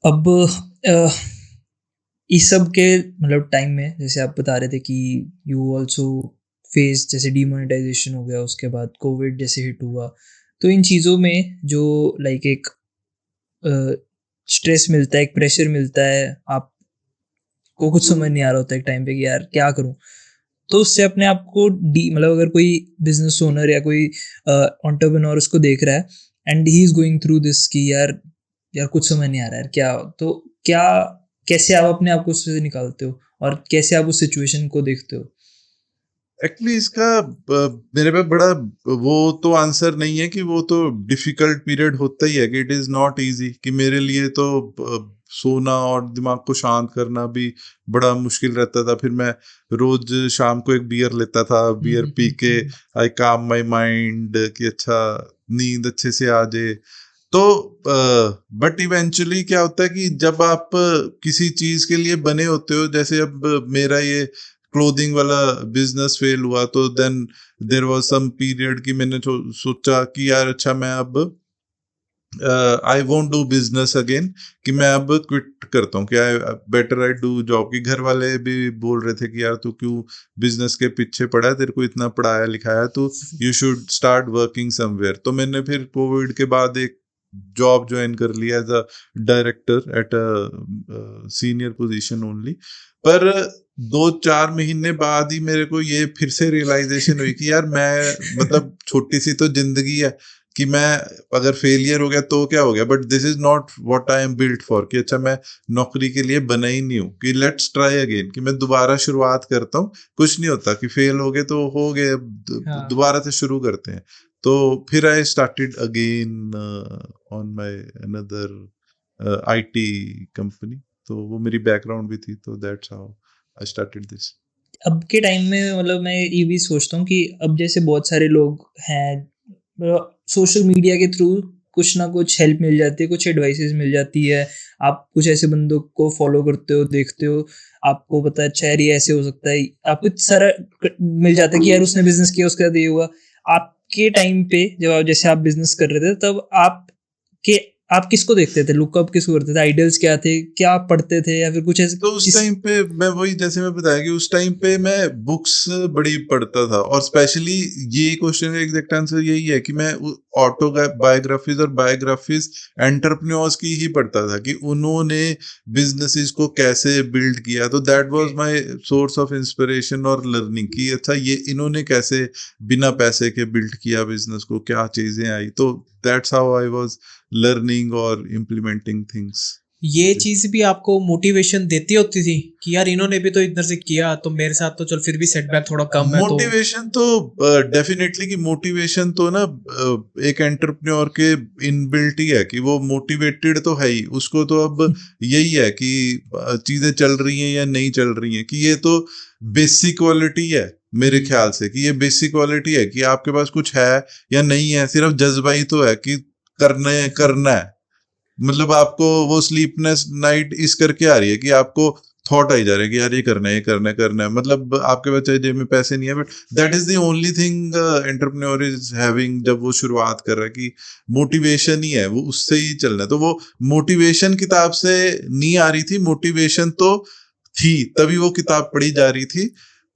अब इस सब के मतलब टाइम में जैसे आप बता रहे थे कि यू ऑल्सो फेस, जैसे डीमोनेटाइजेशन हो गया, उसके बाद कोविड जैसे हिट हुआ, तो इन चीज़ों में जो लाइक एक स्ट्रेस मिलता है, एक प्रेशर मिलता है, आपको कुछ समझ नहीं आ रहा होता है एक टाइम पे कि यार क्या करूं, तो उससे अपने आप को मतलब अगर कोई बिजनेस ओनर या कोई एंटरप्रेन्योर उसको देख रहा है and he is going through this कि यार कुछ समझ नहीं आ रहा है यार क्या, तो क्या कैसे आप अपने आप को उससे निकालते हो और कैसे आप उस सिचुएशन को देखते हो? एक्चुअली इसका मेरे पे बड़ा वो तो आंसर नहीं है कि वो तो डिफिकल्ट पीरियड होता ही है कि इट इज नॉट इजी, कि मेरे लिए तो सोना और दिमाग को शांत करना भी बड़ा मुश्किल रहता था। फिर मैं रोज शाम को एक बियर लेता था, बियर पी के आई काम माई माइंड कि अच्छा नींद अच्छे से आ जाए। तो बट इवेंचुअली क्या होता है कि जब आप किसी चीज के लिए बने होते हो, जैसे अब मेरा ये क्लोथिंग वाला बिजनेस फेल हुआ तो then there was some period कि मैंने सोचा कि यार अच्छा मैं अब I won't do business again, कि मैं अब क्विट करता हूँ, कि I better I do job. की घर वाले भी बोल रहे थे कि यार तू क्यों बिजनेस के पीछे पड़ा है, तेरे को इतना पढ़ाया लिखाया, तो you should start working somewhere. तो मैंने फिर कोविड के बाद एक जॉब ज्वाइन कर लिया as a director at a senior position only. पर 2-4 महीने बाद ही मेरे को ये फिर से रियलाइजेशन हुई कि यार मैं मतलब छोटी सी तो जिंदगी है कि मैं अगर फेलियर हो गया तो क्या हो गया, but this is not what I am built for, कि अच्छा मैं नौकरी के लिए बना ही नहीं हूँ, कि लेट्स ट्राई अगेन, कि मैं दोबारा शुरुआत करता हूँ। कुछ नहीं होता कि फेल हो गए तो हो गए, दोबारा से शुरू करते हैं। तो फिर I started again on my another IT company, तो वो मेरी बैकग्राउंड भी थी, तो that's how I started this. अब के टाइम में मतलब मैं ये भी सोचता हूँ कि अब जैसे बहुत सारे लोग हैं सोशल मीडिया के थ्रू कुछ ना कुछ हेल्प मिल जाती है, कुछ एडवाइसेस मिल जाती है, आप कुछ ऐसे बंदों को फॉलो करते हो, देखते हो, आपको पता है अच्छा यार ये ऐसे हो सकता है, आपको सारा मिल जाता है कि यार उसने बिजनेस किया उसका ये हुआ। आपके टाइम पे जब आप जैसे आप बिजनेस कर रहे थे तब आप किसको देखते थे, लुकअप किसको करते थे, आइडल्स क्या थे, क्या आप पढ़ते थे या फिर कुछ ऐसे? तो उस टाइम पे मैं वही जैसे मैं बताया कि उस टाइम पे मैं बुक्स बड़ी पढ़ता था, और स्पेशली ये क्वेश्चन का एग्जैक्ट आंसर यही है कि मैं ऑटो बायोग्राफीज और बायोग्राफीज एंटरप्रेन्योर्स की ही पढ़ता था कि उन्होंने बिजनेसेस को कैसे बिल्ड किया। तो that was my source of inspiration और लर्निंग कि अच्छा ये इन्होंने कैसे बिना पैसे के बिल्ड किया बिजनेस को, क्या चीजें आई। तो that's how I was learning और इम्प्लीमेंटिंग थिंग्स। ये चीज भी आपको मोटिवेशन देती होती थी कि यार इन्होंने भी तो इधर से किया तो मेरे साथ तो चल फिर भी सेटबैक थोड़ा कम है। तो मोटिवेशन तो डेफिनेटली कि मोटिवेशन तो ना एक एंटरप्रेन्योर के इनबिल्ट ही है कि वो मोटिवेटेड तो है ही, उसको तो अब यही है कि चीजें चल रही हैं या नहीं चल रही हैं, कि ये तो बेसिक क्वालिटी है मेरे ख्याल से, कि ये बेसिक क्वालिटी है कि आपके पास कुछ है या नहीं है, सिर्फ जज्बा ही तो है कि करना है। मतलब आपको वो स्लीपनेस नाइट इस करके आ रही है कि आपको थॉट आई जा रहा है कि यार ये करना है, ये करना है, करना है। मतलब आपके पास चाहे जेब में पैसे नहीं है, but that is the only thing entrepreneur is having जब वो शुरुआत कर रहा है, कि मोटिवेशन ही है, वो उससे ही चलना है। तो वो मोटिवेशन किताब से नहीं आ रही थी, मोटिवेशन तो थी तभी वो किताब पढ़ी जा रही थी,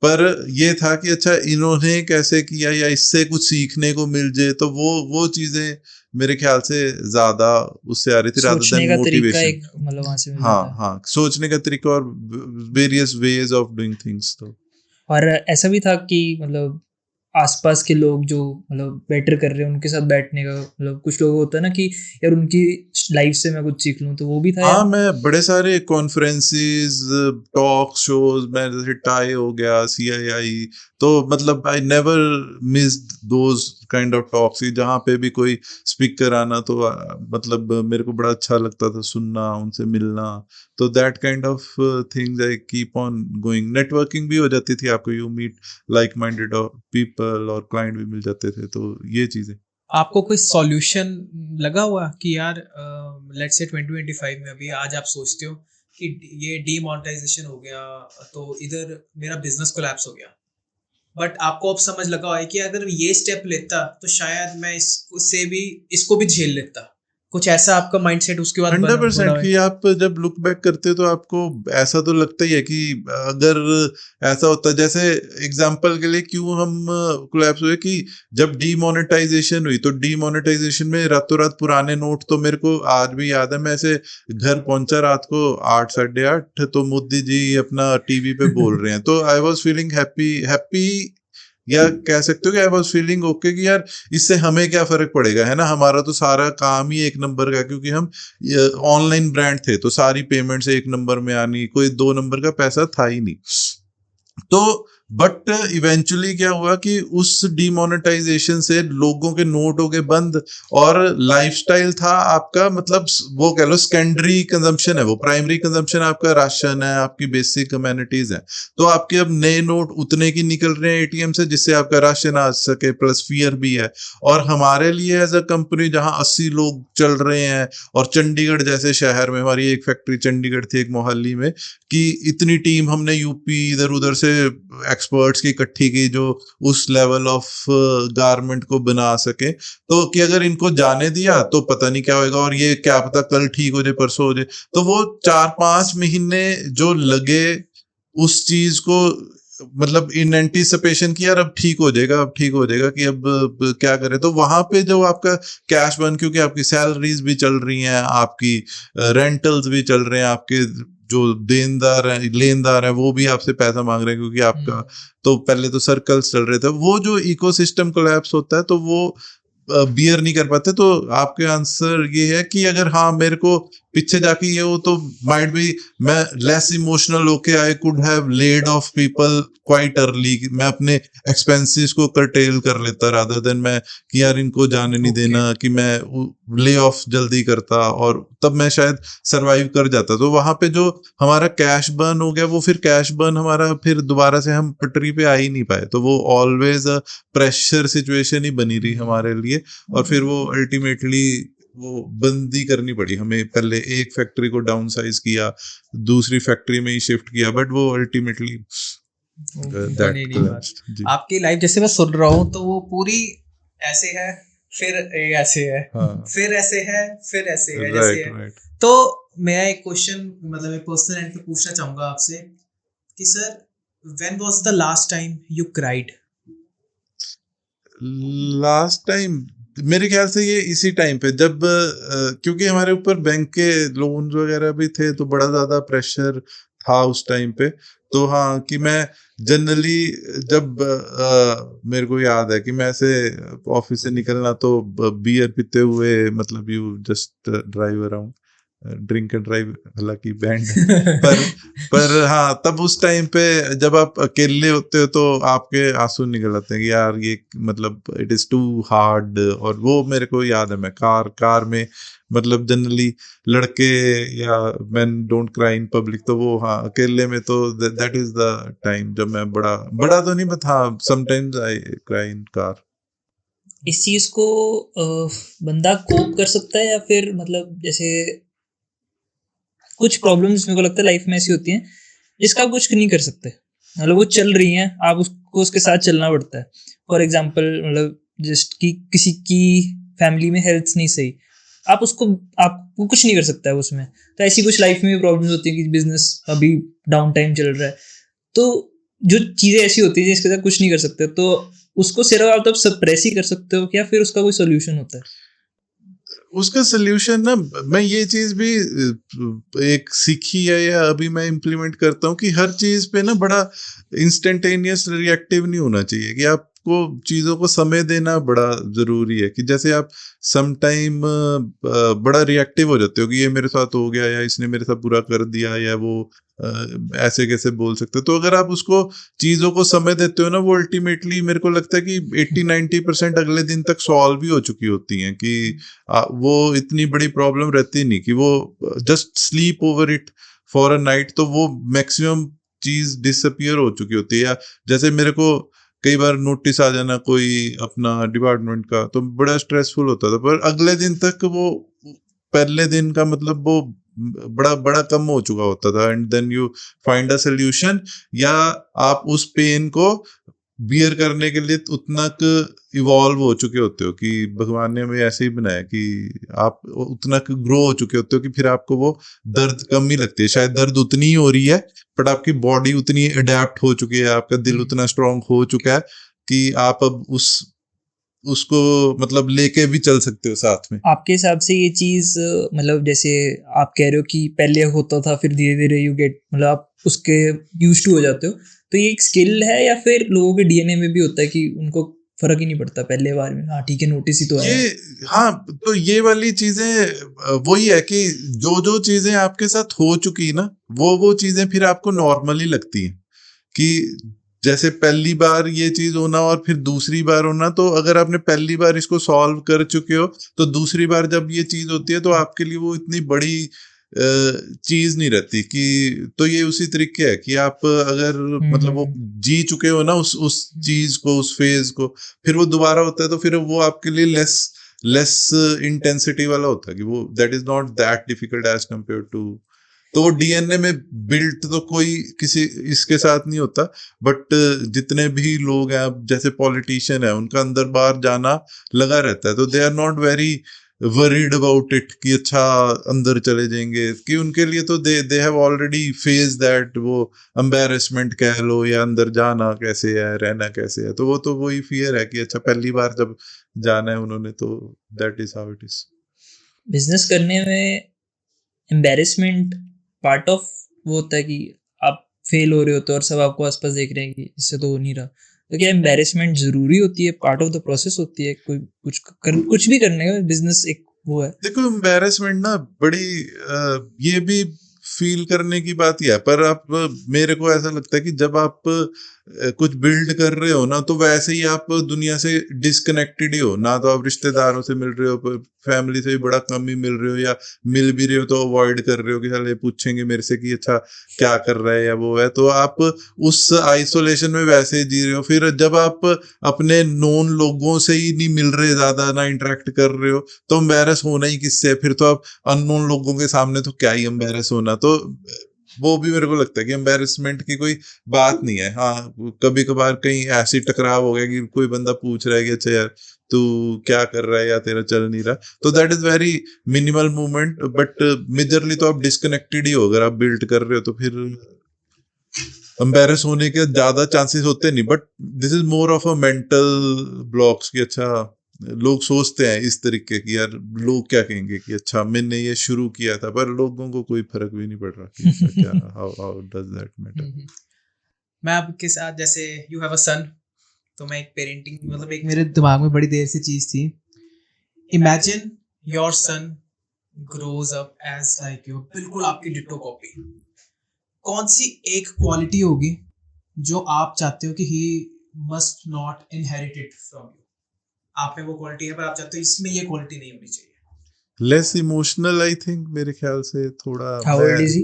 पर ये था कि अच्छा इन्होंने कैसे किया या इससे कुछ सीखने को मिल जाए, तो वो चीजें मेरे ख्याल से ज्यादा उससे आ रही थी, रादर सोचने देन का तरीका मोटिवेशन। एक मतलब वहां से मिल हाँ जाता है। हाँ, सोचने का तरीका और various ways of doing things. तो और ऐसा भी था कि मतलब आसपास के लोग जो मतलब बेटर कर रहे हैं उनके साथ बैठने का, मतलब कुछ लोग होता है ना कि यार उनकी लाइफ से मैं कुछ सीख लूं, तो वो भी था हाँ, यार? मैं बड़े सारे कॉन्फ्रेंसेस, टॉक शोज में, जैसे टाई हो गया, CII, तो मतलब I never missed those kind of talks, जहाँ पे भी कोई स्पीकर आना तो मतलब मेरे को बड़ा अच्छा लगता था सुनना, उनसे मिलना। तो that kind of things I keep on going. Networking भी हो जाती थी, आपको you meet like minded people और क्लाइंट भी मिल जाते थे, तो ये चीजें। आपको कोई सॉल्यूशन लगा हुआ कि यार लेट्स से 2025 में अभी आज आप सोचते हो कि ये डीमोनेटाइजेशन हो गया तो इधर मेरा बिजनेस कोलैप्स हो गया, बट आपको अब समझ लगा है कि अगर ये स्टेप लेता तो शायद मैं इसको भी झेल लेता। कुछ ऐसा आपका माइंडसेट उसके बाद बना 100% है? कि आप जब लुक बैक करते हो तो आपको ऐसा तो लगता ही है कि अगर ऐसा होता, जैसे एग्जांपल के लिए क्यों हम कोलैप्स हुए, कि जब डीमोनेटाइजेशन हुई तो डीमोनेटाइजेशन में रातों रात पुराने नोट, तो मेरे को आज भी याद है, मैं ऐसे घर पहुंचा रात को 8 साढ़े 8, तो मोदी जी अपना टीवी पे बोल रहे हैं, तो आई वॉज फीलिंग हैप्पी, या कह सकते हो कि आई वॉज फीलिंग ओके कि यार इससे हमें क्या फर्क पड़ेगा, है ना, हमारा तो सारा काम ही एक नंबर का, क्योंकि हम ऑनलाइन ब्रांड थे तो सारी पेमेंट्स एक नंबर में आनी, कोई 2 नंबर का पैसा था ही नहीं। तो बट इवेंचुअली क्या हुआ कि उस डिमोनेटाइजेशन से लोगों के नोट हो गए बंद, और लाइफस्टाइल था आपका, मतलब वो कह लो सेकेंडरी कंजम्पशन है, वो प्राइमरी कंजम्पशन आपका राशन है, आपकी बेसिक कम्युनिटीज है। तो आपके अब नए नोट उतने की निकल रहे हैं ATM से जिससे आपका राशन आ सके, प्लस फियर भी है। और हमारे लिए एज अ कंपनी जहां 80 लोग चल रहे हैं, और चंडीगढ़ जैसे शहर में, हमारी एक फैक्ट्री चंडीगढ़ थी एक मोहाली में, कि इतनी टीम हमने यूपी इधर उधर से एक्सपर्ट्स की इकट्ठी की जो उस लेवल ऑफ गारमेंट को बना सके, तो कि अगर इनको जाने दिया तो पता नहीं क्या होगा, और ये क्या पता कल ठीक हो जाए, परसों हो जाए। तो वो 4-5 महीने जो लगे उस चीज को, मतलब इन एंटीसिपेशन की यार अब ठीक हो जाएगा, अब ठीक हो जाएगा, कि अब क्या करें, तो वहां पे जो आपका कैश बर्न, क्योंकि आपकी सैलरीज भी चल रही हैं, आपकी रेंटल्स भी चल रहे हैं, आपके जो देनदार है लेनदार है वो भी आपसे पैसा मांग रहे हैं, क्योंकि आपका तो पहले तो सर्कल्स चल रहे थे, वो जो इकोसिस्टम कोलैप्स होता है तो वो बियर नहीं कर पाते। तो आपके आंसर ये है कि अगर हाँ मेरे को पीछे जाके ये हो तो माइट बी मैं लेस इमोशनल होके I could have laid off people quite early, मैं अपने एक्सपेंसेस को कर्टेल कर लेता रादर देन मैं कि यार इनको जाने नहीं देना, कि मैं ले ऑफ जल्दी करता, और तब मैं शायद सरवाइव कर जाता। तो वहां पे जो हमारा कैश बर्न हो गया, वो फिर कैश बर्न हमारा फिर दोबारा से हम पटरी पे आ ही नहीं पाए, तो वो ऑलवेज अ प्रेशर सिचुएशन ही बनी रही हमारे लिए। और फिर वो अल्टीमेटली वो बंदी करनी पड़ी हमें, पहले एक फैक्ट्री को डाउन साइज किया, दूसरी फैक्ट्री में ही शिफ्ट किया, बट वो अल्टीमेटली आपकी लाइफ जैसे मैं सुन रहा हूँ तो वो पूरी ऐसे है, फिर ऐसे है, फिर ऐसे है, फिर ऐसे है, जैसे है। तो मैं एक क्वेश्चन मतलब एक पर्सनल एंड पे पूछना चाहूंगा आपसे कि sir when was the last time you cried? Last time मेरे ख्याल से ये इसी टाइम पे जब क्योंकि हमारे ऊपर बैंक के लोन्स वगैरह भी थे, तो बड़ा ज्यादा प्रेशर था उस टाइम पे। तो हाँ, कि मैं जनरली जब मेरे को याद है कि मैं ऐसे ऑफिस से निकलना तो बियर पीते हुए, मतलब you just drive around, drink and drive हालांकि बैंड पर हाँ, तब उस टाइम पे जब आप अकेले होते हो तो आपके आंसू निकल आते हैं कि यार ये मतलब इट इज टू हार्ड। और वो मेरे को याद है, मैं कार में मतलब जनरली लड़के या man don't cry in public, तो वो हाँ अकेले में तो दैट इज द टाइम जब मैं बड़ा तो नहीं, बट हाँ sometimes I cry in car. इस चीज को बंदा कोप कर सकता है, या फिर मतलब जैसे कुछ प्रॉब्लम्स मेरे को लगता है लाइफ में ऐसी होती हैं जिसका आप कुछ नहीं कर सकते, मतलब वो चल रही हैं, आप उसको उसके साथ चलना पड़ता है। फॉर एग्जांपल मतलब जस्ट कि किसी की फैमिली में हेल्थ नहीं सही, आपको कुछ नहीं कर सकता है उसमें। तो ऐसी कुछ लाइफ में भी प्रॉब्लम्स होती है कि बिजनेस अभी डाउन टाइम चल रहा है, तो जो चीज़ें ऐसी होती है जिसके साथ कुछ नहीं कर सकते, तो उसको सिर्फ आप तब सप्रेस ही कर सकते हो, क्या फिर उसका कोई सोल्यूशन होता है? उसका सोल्यूशन ना, मैं ये चीज भी एक सीखी है या अभी मैं इम्प्लीमेंट करता हूँ कि हर चीज पे ना बड़ा इंस्टेंटेनियस रिएक्टिव नहीं होना चाहिए, कि आपको चीजों को समय देना बड़ा जरूरी है। कि जैसे आप सम टाइम बड़ा रिएक्टिव हो जाते हो कि ये मेरे साथ हो गया, या इसने मेरे साथ बुरा कर दिया, या वो ऐसे कैसे बोल सकते हो। तो अगर आप उसको चीजों को समय देते हो ना, वो अल्टीमेटली मेरे को लगता है कि 80-90% अगले दिन तक सॉल्व भी हो चुकी होती हैं, कि वो इतनी बड़ी प्रॉब्लम रहती नहीं, कि वो just sleep over it for a night, तो वो मैक्सिमम चीज डिसअपियर हो चुकी होती है। या जैसे मेरे को कई बार नोटिस आ जाना कोई अपना डिपार्टमेंट का, तो बड़ा स्ट्रेसफुल होता था, पर अगले दिन तक वो पहले दिन का मतलब वो बड़ा बड़ा कम हो चुका होता था। And then you find a solution, या आप उस पेन को बियर करने के लिए उतना इवॉल्व हो चुके होते हो, कि भगवान ने हमें ऐसे ही बनाया कि आप उतना ग्रो हो चुके होते हो कि फिर आपको वो दर्द कम ही लगती है। शायद दर्द उतनी ही हो रही है, बट आपकी बॉडी उतनी अडेप्ट हो चुकी है, आपका दिल उतना स्ट्रांग हो चुका है कि आप अब उसको मतलब लेके भी चल सकते हो साथ में। आपके हिसाब से ये चीज मतलब जैसे आप कह रहे हो कि पहले होता था फिर धीरे धीरे यू गेट, मतलब आप उसके यूज्ड टू हो जाते हो, तो ये एक स्किल है या फिर लोगों के डीएनए में भी होता है कि उनको फर्क ही नहीं पड़ता पहले बार में, हाँ ठीक है नोटिस ही तो है? हाँ, तो ये वाली चीजें वही है कि जो चीजें आपके साथ हो चुकी ना, वो चीजें फिर आपको नॉर्मली लगती हैं। कि जैसे पहली बार ये चीज होना और फिर दूसरी बार होना, तो अगर आपने पहली बार इसको सॉल्व कर चुके हो, तो दूसरी बार जब ये चीज होती है तो आपके लिए वो इतनी बड़ी चीज नहीं रहती। कि तो ये उसी तरीके है कि आप अगर मतलब वो जी चुके हो ना उस चीज को, उस फेज को, फिर वो दोबारा होता है तो फिर वो आपके लिए लेस इंटेंसिटी वाला होता है, कि वो that is not that difficult as compare to. तो वो डीएनए में बिल्ट तो कोई किसी इसके साथ नहीं होता, बट जितने भी लोग हैं, जैसे पॉलिटिशियन है, उनका अंदर बाहर जाना लगा रहता है, तो they are not very worried about it कि अच्छा अंदर चले जाएंगे, कि उनके लिए तो they have already face that, वो एम्बैरेसमेंट कह लो या अंदर जाना कैसे है, रहना कैसे है, तो वो तो वही फियर है कि अच्छा पहली बार जब जाना है उन्होंने, तो that is how it is. Business करने में एम्बैरेसमेंट पार्ट ऑफ वो होता है कि आप फेल हो रहे होते हो और सब आपको आसपास देख रहे हैं कि इससे तो हो नहीं रहा, तो क्या एम्बैरेसमेंट जरूरी होती है, पार्ट ऑफ द प्रोसेस होती है? कोई कुछ भी करने का बिजनेस एक वो है। देखो एम्बैरेसमेंट ना बड़ी ये भी फील करने की बात ही है, पर आप मेरे को ऐसा लगता है कि जब आप कुछ बिल्ड कर रहे हो ना, तो वैसे ही आप दुनिया से डिस्कनेक्टेड ही हो ना, तो आप रिश्तेदारों से मिल रहे हो, फैमिली से भी बड़ा कम ही मिल रहे हो, या मिल भी रहे हो तो अवॉइड कर रहे हो कि साले पूछेंगे मेरे से कि अच्छा क्या कर रहा है या वो है, तो आप उस आइसोलेशन में वैसे ही जी रहे हो। फिर जब आप अपने नोन लोगों से ही नहीं मिल रहे, ज्यादा ना इंटरेक्ट कर रहे हो, तो एम्बैरस होना ही किससे है? फिर तो आप अननोन लोगों के सामने तो क्या ही एम्बैरस होना। तो वो भी मेरे को लगता है कि एम्बैरसमेंट की कोई बात नहीं है। हाँ, कभी कभार कहीं ऐसी टकराव हो गया कि कोई बंदा पूछ रहा है कि अच्छा यार तू क्या कर रहा है या तेरा चल नहीं रहा, तो that is very minimal movement, but majorly तो आप डिस्कनेक्टेड ही हो अगर आप बिल्ड कर रहे हो, तो फिर एम्बैरस होने के ज्यादा चांसेस होते नहीं। But this is more of a mental blocks कि अच्छा लोग सोचते हैं इस तरीके की, यार लोग क्या कहेंगे कि अच्छा मैंने ये शुरू किया था, पर लोगों को कोई फर्क भी नहीं पड़ रहा कि अच्छा क्या हाउ डज दैट मैटर। मैं आपके साथ, जैसे यू हैव अ सन, तो मैं एक पेरेंटिंग, मतलब एक मेरे दिमाग में बड़ी देर से चीज थी, imagine your son grows up as like you, बिल्कुल आपकी डिट्टो कॉपी। कौन सी एक क्वालिटी होगी जो आप चाहते हो कि he must not inherit it from you? आप में वो क्वालिटी है, पर आप चाहते हो इसमें ये क्वालिटी नहीं होनी चाहिए। लेस इमोशनल आई थिंक, मेरे ख्याल से थोड़ा। How old is he?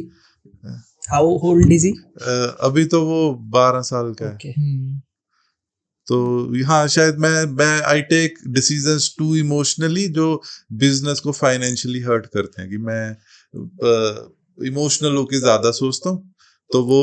How old is he? अभी तो वो 12 साल का है। ओके। तो हाँ, शायद मैं I take decisions too emotionally जो बिजनेस को फाइनेंशियली हर्ट करते हैं, कि मैं इमोशनल होके ज्यादा सोचता हूँ, तो वो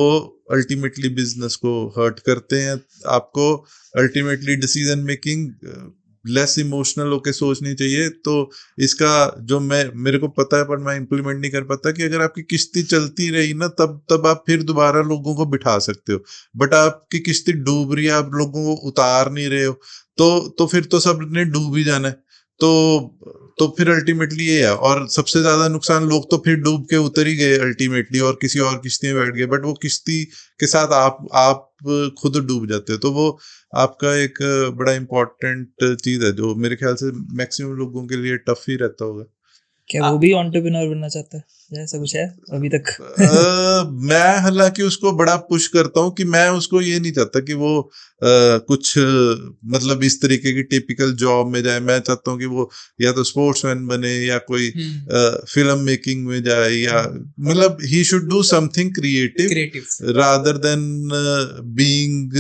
अल्टीमेटली बिजनेस को हर्ट करते हैं। आपको ultimately decision making less emotional होके सोचनी चाहिए। तो इसका जो मेरे को पता है, पर मैं इम्प्लीमेंट नहीं कर पाता, कि अगर आपकी किश्ती चलती रही ना, तब आप फिर दोबारा लोगों को बिठा सकते हो। बट आपकी किश्ती डूब रही है, आप लोगों को उतार नहीं रहे हो, तो फिर तो सबने डूब ही जाना है। तो फिर अल्टीमेटली ये है, और सबसे ज्यादा नुकसान, लोग तो फिर डूब के उतर ही गए अल्टीमेटली और किसी और किश्ती में बैठ गए, बट वो किश्ती के साथ आप खुद डूब जाते हो। तो वो आपका एक बड़ा इम्पोर्टेंट चीज है, जो मेरे ख्याल से मैक्सिमम लोगों के लिए टफ ही रहता होगा। क्या वो भी एंटरप्रेन्योर बनना चाहता है? ऐसा कुछ है अभी तक? मैं हालांकि उसको बड़ा पुश करता हूँ कि मैं उसको ये नहीं चाहता कि वो कुछ मतलब इस तरीके की टिपिकल जॉब में जाए। मैं चाहता हूँ कि वो या तो स्पोर्ट्समैन बने, या कोई फिल्म मेकिंग में जाए, या मतलब he should do something creative rather than being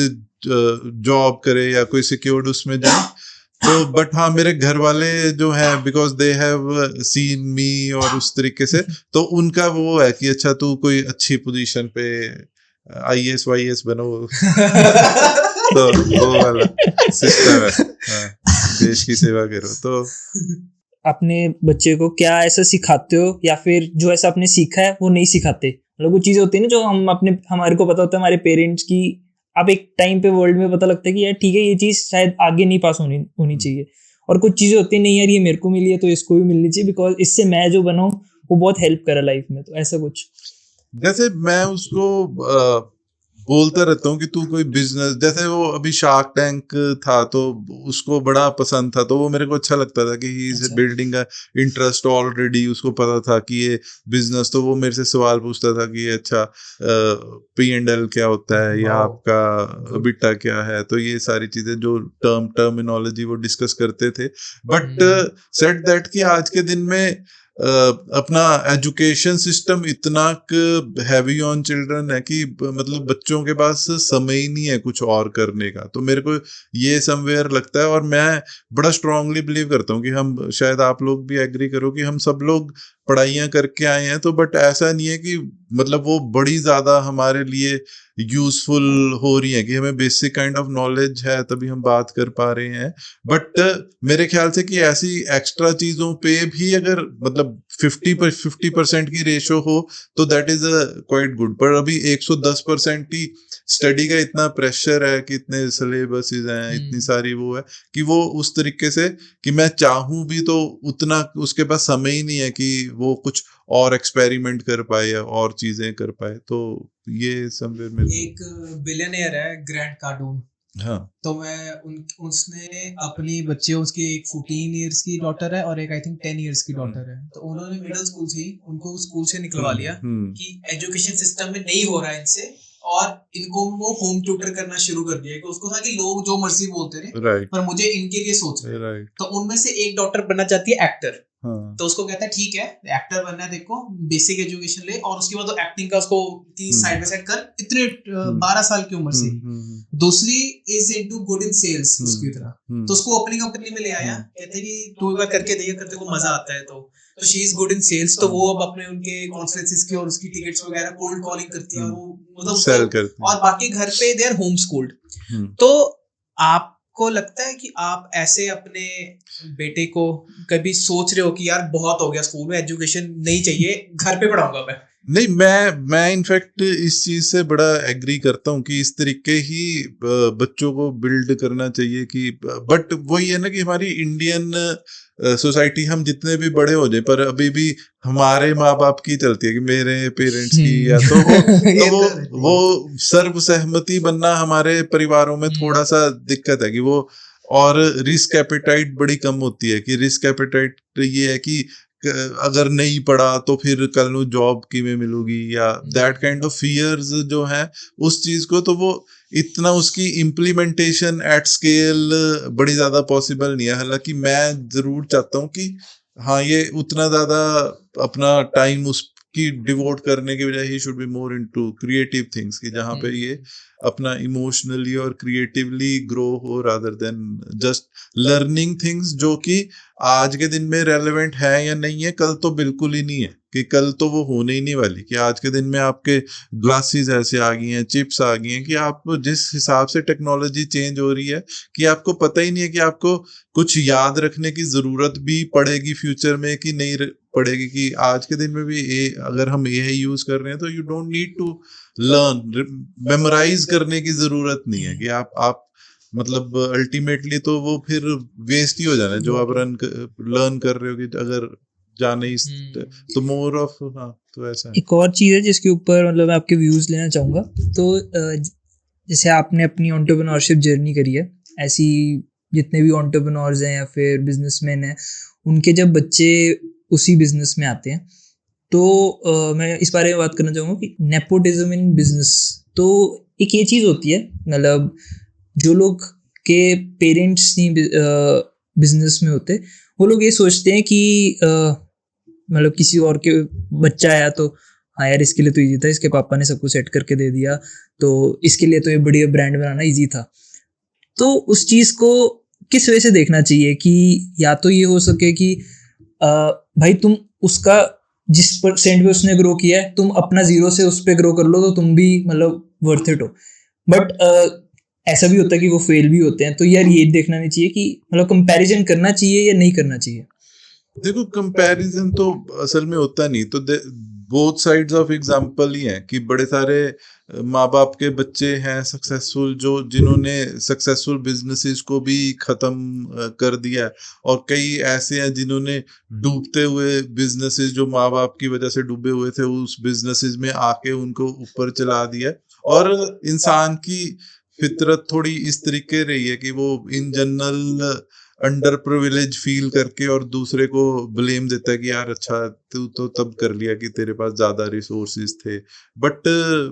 job करे या कोई सिक्योर्ड उसमें जाए। तो बट हाँ, मेरे घर वाले जो हैं, बिकॉज दे हैव सीन मी और उस तरीके से, तो उनका वो है कि अच्छा तू कोई अच्छी पोजीशन पे IAS वाईएएस बनो। तो वो वाला सिस्टम है, हाँ, देश की सेवा करो। तो अपने बच्चे को क्या ऐसा सिखाते हो, या फिर जो ऐसा आपने सीखा है वो नहीं सिखाते? मतलब वो चीजें होती है ना जो हमारे को पता होता है, हमारे पेरेंट्स की, अब एक टाइम पे वर्ल्ड में पता लगता है कि यार ठीक है ये चीज शायद आगे नहीं पास होनी चाहिए, और कुछ चीजें होती है नहीं यार ये मेरे को मिली है तो इसको भी मिलनी चाहिए, बिकॉज इससे मैं जो बनाऊं वो बहुत हेल्प करा लाइफ में। तो ऐसा कुछ जैसे मैं उसको बोलता रहता हूँ कि तू कोई बिजनेस, जैसे वो अभी शार्क टैंक था तो उसको बड़ा पसंद था, तो वो मेरे को अच्छा लगता था कि he is building a interest already. उसको पता था कि ये बिजनेस, तो वो मेरे से सवाल पूछता था कि अच्छा P&L क्या होता है, या आपका EBITDA क्या है। तो ये सारी चीजें जो टर्मिनोलॉजी वो डिस्कस करते थे। बट सेट दैट कि आज के दिन में अपना एजुकेशन सिस्टम इतना हैवी ऑन चिल्ड्रन है कि मतलब बच्चों के पास समय ही नहीं है कुछ और करने का। तो मेरे को ये समवेयर लगता है, और मैं बड़ा स्ट्रांगली बिलीव करता हूँ कि हम, शायद आप लोग भी एग्री करो, कि हम सब लोग पढ़ाइयाँ करके आए हैं, तो बट ऐसा नहीं है कि मतलब वो बड़ी ज्यादा हमारे लिए यूजफुल हो रही है, कि हमें बेसिक काइंड ऑफ नॉलेज है तभी हम बात कर पा रहे हैं। बट मेरे ख्याल से कि ऐसी एक्स्ट्रा चीजों पे भी अगर मतलब 50% की रेशो हो, तो दैट इज क्वाइट गुड। पर अभी 110% ही स्टडी का इतना प्रेशर है कि इतने सिलेबसेस हैं, इतनी सारी वो है, कि वो उस तरीके से कि मैं चाहूं भी तो उतना उसके पास समय ही नहीं है कि वो कुछ और एक्सपेरिमेंट कर पाए या और चीजें कर पाए। तो ये समवेयर में एक बिलियनियर है, ग्रैंट कार्डून, हाँ तो मैं उसने अपनी बच्चे, उसकी एक 14 इयर्स की डॉटर है और एक आई थिंक 10 इयर्स की डॉटर है, तो उन्होंने मिडिल स्कूल से ही उनको स्कूल से निकलवा लिया कि एजुकेशन सिस्टम में नहीं हो रहा है इनसे, और इनको वो होम ट्यूटर करना शुरू कर दिया। कि उसको था कि लोग जो मर्जी बोलते रहे, राइट पर मुझे इनके लिए सोच रहे। राइट तो उनमें से एक डॉटर बनना चाहती है एक्टर, हाँ तो उसको कहता है ठीक है एक्टर बनना है, देखो बेसिक एजुकेशन ले और उसके बाद तो एक्टिंग का उसको साइड बाय साइड कर, इतने 12 साल की उम्र से। दूसरी is into good in sales उसकी तरह, तो उसको अपनी कंपनी में ले आया, कहते हैं कि तू एक बार करके देखिए, करते को मजा आता है। तो she is good in sales, तो वो अब अपने उनके कॉन्फ्रेंसेस की और उसकी टिकट्स वगैरह कोल्ड कॉलिंग करती है, और वो मतलब सेल करती है। और बाकी घर पे दे आर होम स्कूल्ड। तो आपको लगता है कि आप ऐसे अपने बेटे को कभी सोच रहे हो कि यार बहुत हो गया, स्कूल में एजुकेशन नहीं चाहिए, घर पे पढ़ाऊंगा मैं? नहीं, मैं इनफैक्ट इस चीज से बड़ा एग्री करता हूँ कि इस तरीके ही बच्चों को बिल्ड करना चाहिए कि, बट वही है ना कि हमारी इंडियन सोसाइटी, हम जितने भी बड़े हो जाए पर अभी भी हमारे माँ बाप की चलती है कि मेरे पेरेंट्स की, या तो वो सर्व सहमति बनना हमारे परिवारों में थोड़ा सा दिक्कत है कि वो, और रिस्क एपेटाइट बड़ी कम होती है कि रिस्क एपेटाइट ये है कि अगर नहीं पढ़ा तो फिर कल ਨੂੰ जॉब किमें मिलूगी, या दैट काइंड ऑफ फियर्स जो है उस चीज को, तो वो इतना उसकी इम्प्लीमेंटेशन एट स्केल बड़ी ज्यादा पॉसिबल नहीं है। हालांकि मैं जरूर चाहता हूँ कि हाँ, ये उतना ज्यादा अपना टाइम उसकी डिवोट करने की बजाय he should be more into creative things, कि जहाँ पे ये अपना इमोशनली और क्रिएटिवली ग्रो हो, rather than just learning things जो कि आज के दिन में रेलेवेंट है या नहीं है, कल तो बिल्कुल ही नहीं है, कि कल तो वो होने ही नहीं वाली। कि आज के दिन में आपके ग्लासेस ऐसे आ गई हैं, चिप्स आ गई हैं, कि आप जिस हिसाब से टेक्नोलॉजी चेंज हो रही है कि आपको पता ही नहीं है कि आपको कुछ याद रखने की जरूरत भी पड़ेगी फ्यूचर में कि नहीं पड़ेगी। कि आज के दिन में भी अगर हम AI यूज कर रहे हैं तो you don't need to learn, memorise करने की जरूरत नहीं है कि आप मतलब अल्टीमेटली तो वो फिर वेस्ट ही हो जाना है जो आप लर्न कर रहे हो, कि अगर जाने इस तो मोर ऑफ, हाँ, तो ऐसा है। एक और चीज़ है जिसके ऊपर मतलब मैं आपके व्यूज़ लेना चाहूँगा। तो जैसे आपने अपनी एंटरप्रेन्योरशिप जर्नी करी है, ऐसी जितने भी एंटरप्रेन्योर्स हैं या फिर बिजनेसमैन हैं, उनके जब बच्चे उसी बिजनेस में आते हैं, तो मैं इस बारे में बात करना चाहूँगा कि नेपोटिज्म इन बिजनेस। तो एक ये चीज़ होती है, मतलब जो लोग के पेरेंट्स नहीं बिजनेस में होते, वो लोग ये सोचते हैं कि मतलब किसी और के बच्चा आया तो हाँ यार इसके लिए तो इजी था, इसके पापा ने सब कुछ सेट करके दे दिया, तो इसके लिए तो ये बढ़िया ब्रांड बनाना इजी था। तो उस चीज़ को किस वजह से देखना चाहिए कि या तो ये हो सके कि भाई तुम उसका जिस % पे उसने ग्रो किया है, तुम अपना 0 से उस पे ग्रो कर लो, तो तुम भी मतलब वर्थ इट हो। बट ऐसा भी होता है कि वो फेल भी होते हैं। तो यार ये देखना नहीं चाहिए कि मतलब कंपैरिजन करना चाहिए या नहीं करना चाहिए? देखो, कंपैरिजन तो असल में होता नहीं, तो बोथ साइड्स ऑफ एग्जांपल ही हैं कि बड़े सारे माँ बाप के बच्चे हैं सक्सेसफुल, जिन्होंने सक्सेसफुल बिजनेसेस को भी खत्म कर दिया, और कई ऐसे हैं जिन्होंने डूबते हुए बिजनेसेस, जो माँ बाप की वजह से डूबे हुए थे, उस बिजनेसेस में आके उनको ऊपर चला दिया। और इंसान की फितरत थोड़ी इस तरीके रही है कि वो in general under privilege feel करके और दूसरे को ब्लेम देता है कि यार अच्छा तू तो तब कर लिया कि तेरे पास ज्यादा रिसोर्सेज थे। बट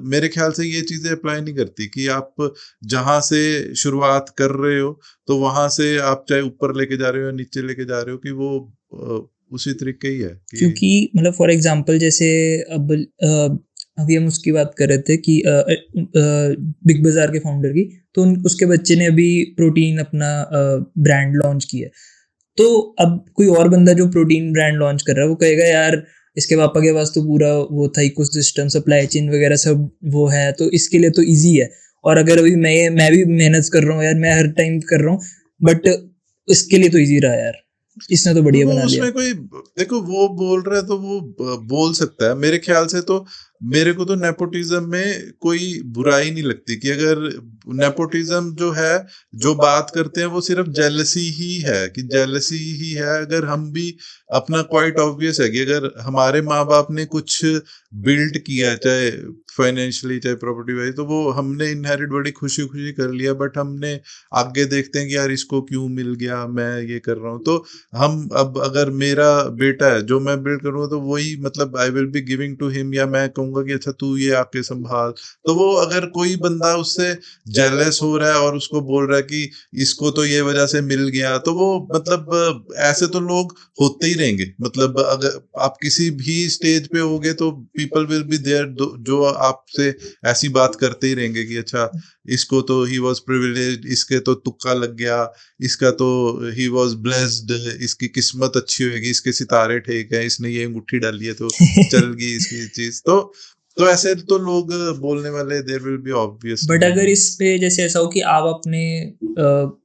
मेरे ख्याल से ये चीजें अप्लाई नहीं करती कि आप जहां से शुरुआत कर रहे हो तो वहां से आप चाहे ऊपर लेके जा रहे हो या नीचे लेके जा रहे हो, कि वो उसी तरीके ही है क्योंकि मतलब फॉर एग्जांपल जैसे अब अभी हम उसकी बात कर रहे थे कि बिग बाजार के फाउंडर की, तो उसके बच्चे ने अभी प्रोटीन अपना ब्रांड लॉन्च किया। तो अब कोई और बंदा जो प्रोटीन ब्रांड लॉन्च कर रहा है, वो कहेगा यार इसके पापा के पास तो पूरा वो था इकोसिस्टम, सप्लाई चेन वगैरह सब वो है, तो इसके लिए तो इजी है। और अगर अभी मैं भी मेहनत कर रहा हूँ यार, मैं हर टाइम कर रहा हूँ, बट इसके लिए तो इजी रहा यार, इसने तो बढ़िया बना लिया। उसमें कोई देखो वो बोल रहा है तो वो बोल सकता है। मेरे ख्याल से तो मेरे को तो नेपोटिज्म में कोई बुराई नहीं लगती कि अगर नेपोटिज्म जो है, जो बात करते हैं वो सिर्फ जेलसी ही है कि जेलसी ही है। अगर हम भी अपना क्वाइट ऑब्वियस है कि अगर हमारे माँ बाप ने कुछ बिल्ड किया, चाहे फाइनेंशियली चाहे प्रॉपर्टी वाइज, तो वो हमने इनहेरिट बड़ी खुशी खुशी कर लिया, बट हमने आगे देखते हैं कि यार इसको क्यों मिल गया, मैं ये कर रहा हूँ। तो हम अब अगर मेरा बेटा है जो मैं बिल्ड करूँगा तो वही मतलब I will be giving to him, या मैं कहूँगा कि अच्छा तू ये आके संभाल। तो वो अगर कोई बंदा उससे जेलस हो रहा है और उसको बोल रहा है कि इसको तो ये वजह से मिल गया, तो वो मतलब ऐसे तो लोग होते ही रहेंगे। मतलब अगर आप किसी भी स्टेज पे होगे तो पीपल विल बी देयर जो आपसे ऐसी बात करते ही रहेंगे कि अच्छा इसको तो ही वॉज प्रिविलेज्ड, इसके तो तुक्का लग गया, इसका तो ही वॉज ब्लेस्ड, इसकी किस्मत अच्छी होगी, इसके सितारे ठीक है, इसने ये अंगूठी डाली है तो चल गई इसकी चीज। तो ऐसे तो लोग बोलने वाले there will be obvious. But अगर इस पे जैसे ऐसा हो कि आप अपने